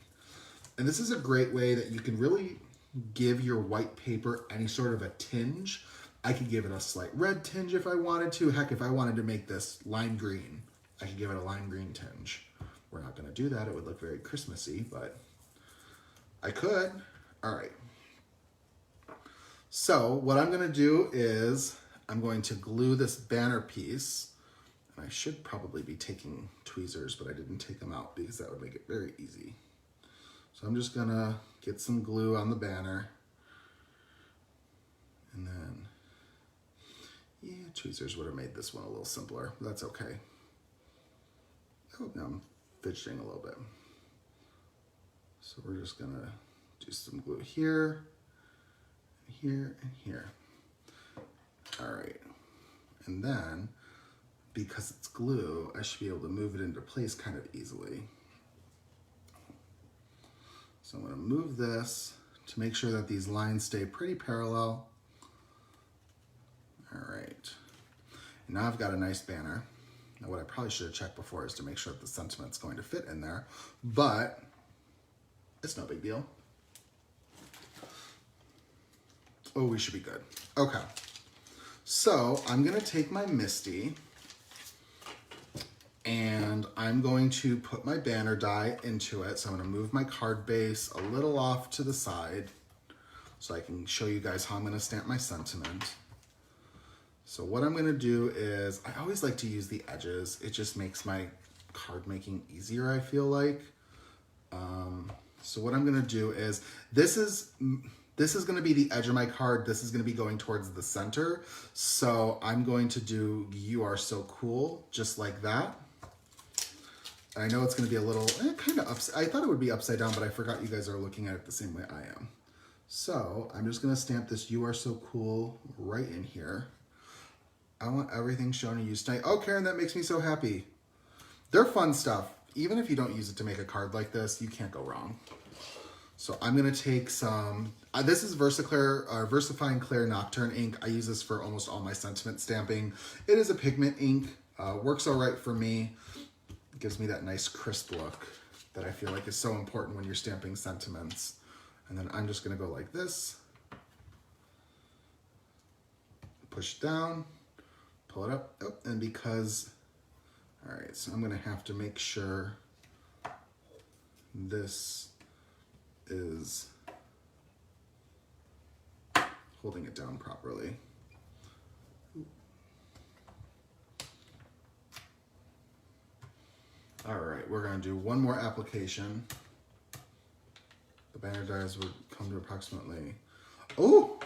And this is a great way that you can really give your white paper any sort of a tinge. I could give it a slight red tinge if I wanted to. Heck, if I wanted to make this lime green, I could give it a lime green tinge. We're not gonna do that. It would look very Christmassy, but I could. All right. So what I'm gonna do is I'm going to glue this banner piece, and I should probably be taking tweezers, but I didn't take them out because that would make it very easy. So I'm just gonna get some glue on the banner, and then, yeah, tweezers would have made this one a little simpler, but that's okay. Oh, now I'm fidgeting a little bit. So we're just gonna do some glue here, here, and here. All right, and then because it's glue, I should be able to move it into place kind of easily. So I'm gonna move this to make sure that these lines stay pretty parallel. All right, now I've got a nice banner. Now what I probably should have checked before is to make sure that the sentiment's going to fit in there, but it's no big deal. Oh, we should be good. Okay. So I'm gonna take my Misty and I'm going to put my banner die into it. So I'm gonna move my card base a little off to the side so I can show you guys how I'm gonna stamp my sentiment. So what I'm gonna do is, I always like to use the edges. It just makes my card making easier, I feel like. So what I'm gonna do is, this is gonna be the edge of my card. This is gonna be going towards the center. So I'm going to do "You Are So Cool," just like that. I know it's gonna be a little, kind of upside. I thought it would be upside down, but I forgot you guys are looking at it the same way I am. So I'm just gonna stamp this "You Are So Cool" right in here. I want everything shown and used tonight. Oh, Karen, that makes me so happy. They're fun stuff. Even if you don't use it to make a card like this, you can't go wrong. So I'm gonna take some, this is Versifying Clear Nocturne ink. I use this for almost all my sentiment stamping. It is a pigment ink, works all right for me. It gives me that nice crisp look that I feel like is so important when you're stamping sentiments. And then I'm just gonna go like this. Push down, pull it up, oh, and because, all right, so I'm gonna have to make sure this is holding it down properly. All right, we're gonna do one more application. The banner dies would come to approximately, oh,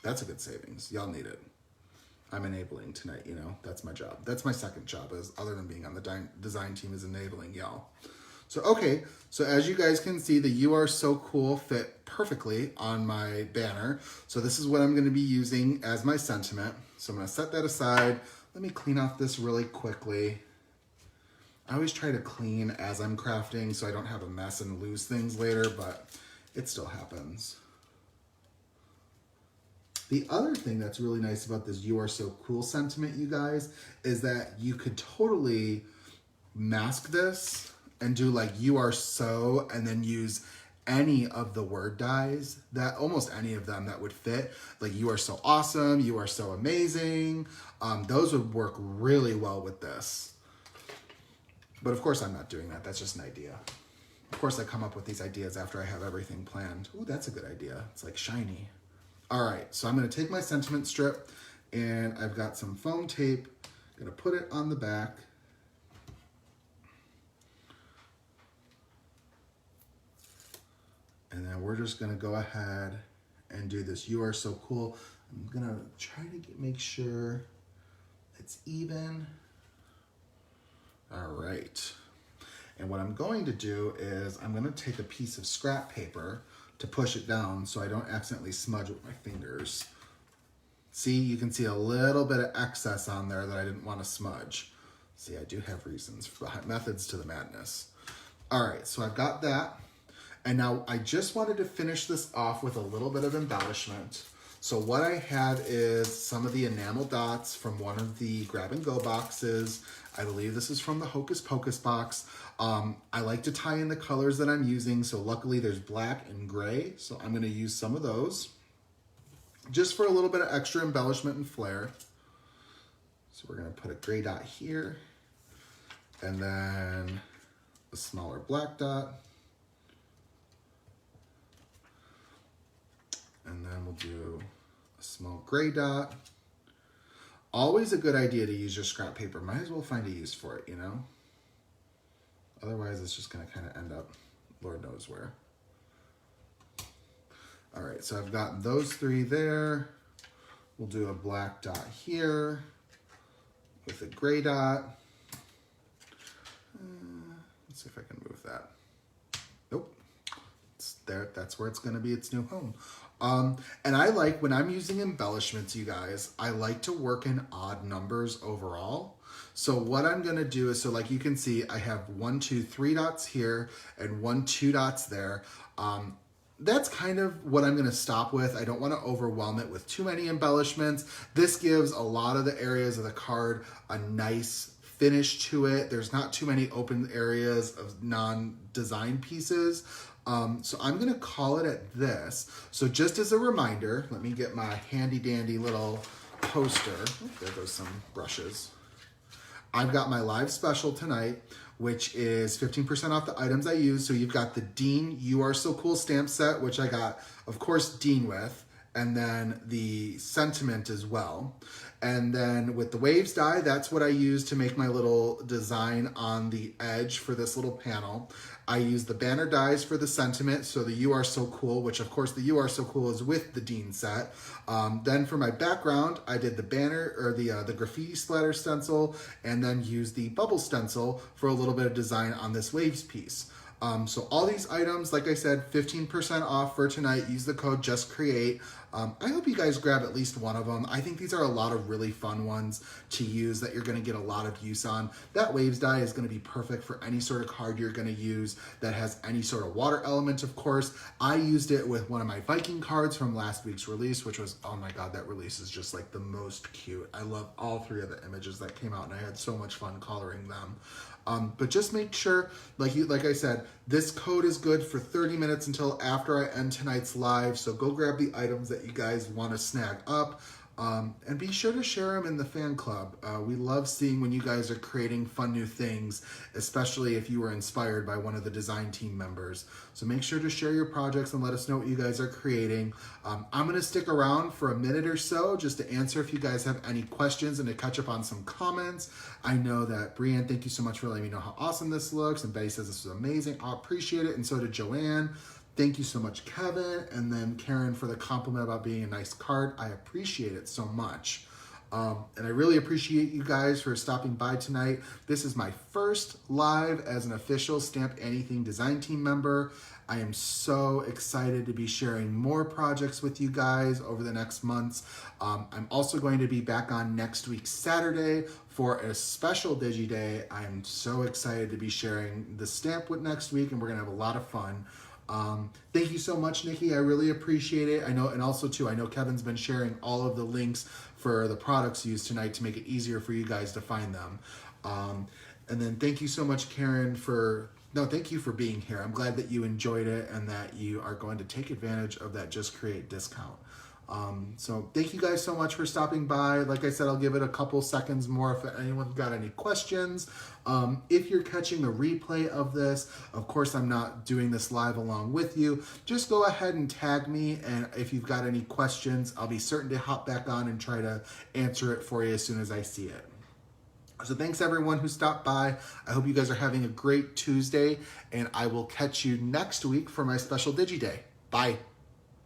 that's a good savings. Y'all need it. I'm enabling tonight, you know, that's my job. That's my second job, is other than being on the design team, is enabling y'all. So, okay, so as you guys can see, the "You Are So Cool" fit perfectly on my banner. So this is what I'm gonna be using as my sentiment. So I'm gonna set that aside. Let me clean off this really quickly. I always try to clean as I'm crafting so I don't have a mess and lose things later, but it still happens. The other thing that's really nice about this "You Are So Cool" sentiment, you guys, is that you could totally mask this and do like "You Are So," and then use any of the word dies, that almost any of them that would fit. Like "You Are So Awesome," "You Are So Amazing." Those would work really well with this. But of course I'm not doing that. That's just an idea. Of course I come up with these ideas after I have everything planned. Ooh, that's a good idea. It's like shiny. All right, so I'm gonna take my sentiment strip and I've got some foam tape. I'm gonna put it on the back. And then we're just gonna go ahead and do this "You Are So Cool." I'm gonna try to make sure it's even. All right. And what I'm going to do is I'm gonna take a piece of scrap paper to push it down so I don't accidentally smudge with my fingers. See, you can see a little bit of excess on there that I didn't want to smudge. See, I do have reasons, methods to the madness. All right, so I've got that. And now I just wanted to finish this off with a little bit of embellishment. So what I had is some of the enamel dots from one of the grab and go boxes. I believe this is from the Hocus Pocus box. I like to tie in the colors that I'm using. So luckily there's black and gray. So I'm gonna use some of those just for a little bit of extra embellishment and flair. So we're gonna put a gray dot here and then a smaller black dot. And then we'll do a small gray dot. Always a good idea to use your scrap paper. Might as well find a use for it, you know? Otherwise, it's just gonna kind of end up Lord knows where. All right, so I've got those three there. We'll do a black dot here with a gray dot. Let's see if I can move that. Nope, it's there. That's where it's gonna be its new home. And I like, when I'm using embellishments, you guys, I like to work in odd numbers overall. So what I'm gonna do is, so like you can see, I have 1, 2, 3 dots here and 1, 2 dots there. That's kind of what I'm gonna stop with. I don't wanna overwhelm it with too many embellishments. This gives a lot of the areas of the card a nice finish to it. There's not too many open areas of non-design pieces. So I'm gonna call it at this. So just as a reminder, let me get my handy dandy little poster. Oh, there goes some brushes. I've got my live special tonight, which is 15% off the items I use. So you've got the Dean You Are So Cool stamp set, which I got, of course, Dean with, and then the Sentiment as well. And then with the Waves die, that's what I use to make my little design on the edge for this little panel. I use the banner dies for the Sentiment, so the You Are So Cool, which of course the You Are So Cool is with the Dean set. Then for my background, I did the banner, or the graffiti splatter stencil, and then used the bubble stencil for a little bit of design on this Waves piece. So all these items, like I said, 15% off for tonight. Use the code JustCreate. I hope you guys grab at least one of them. I think these are a lot of really fun ones to use that you're going to get a lot of use on. That Waves die is going to be perfect for any sort of card you're going to use that has any sort of water element, of course. I used it with one of my Viking cards from last week's release, which was, oh my god, that release is just like the most cute. I love all three of the images that came out, and I had so much fun coloring them. But just make sure, like I said, this code is good for 30 minutes until after I end tonight's live. So go grab the items that you guys want to snag up. And be sure to share them in the fan club. We love seeing when you guys are creating fun new things, especially if you were inspired by one of the design team members. So make sure to share your projects and let us know what you guys are creating. I'm going to stick around for a minute or so just to answer if you guys have any questions and to catch up on some comments. I know that Brianne, thank you so much for letting me know how awesome this looks. And Betty says this is amazing. I appreciate it. And so did Joanne. Thank you so much, Kevin, and then Karen for the compliment about being a nice card. I appreciate it so much. And I really appreciate you guys for stopping by tonight. This is my first live as an official StampAnniething design team member. I am so excited to be sharing more projects with you guys over the next months. I'm also going to be back on next week, Saturday, for a special Digi Day. I am so excited to be sharing the stamp with next week, and we're going to have a lot of fun. Thank you so much, Nikki. I really appreciate it. I know, and also too, I know Kevin's been sharing all of the links for the products used tonight to make it easier for you guys to find them. And then thank you so much, Karen, thank you for being here. I'm glad that you enjoyed it and that you are going to take advantage of that Just Create discount. So thank you guys so much for stopping by. Like I said, I'll give it a couple seconds more if anyone's got any questions. If you're catching the replay of this, of course I'm not doing this live along with you. Just go ahead and tag me, and if you've got any questions, I'll be certain to hop back on and try to answer it for you as soon as I see it. So thanks everyone who stopped by. I hope you guys are having a great Tuesday, and I will catch you next week for my special Digi Day. Bye.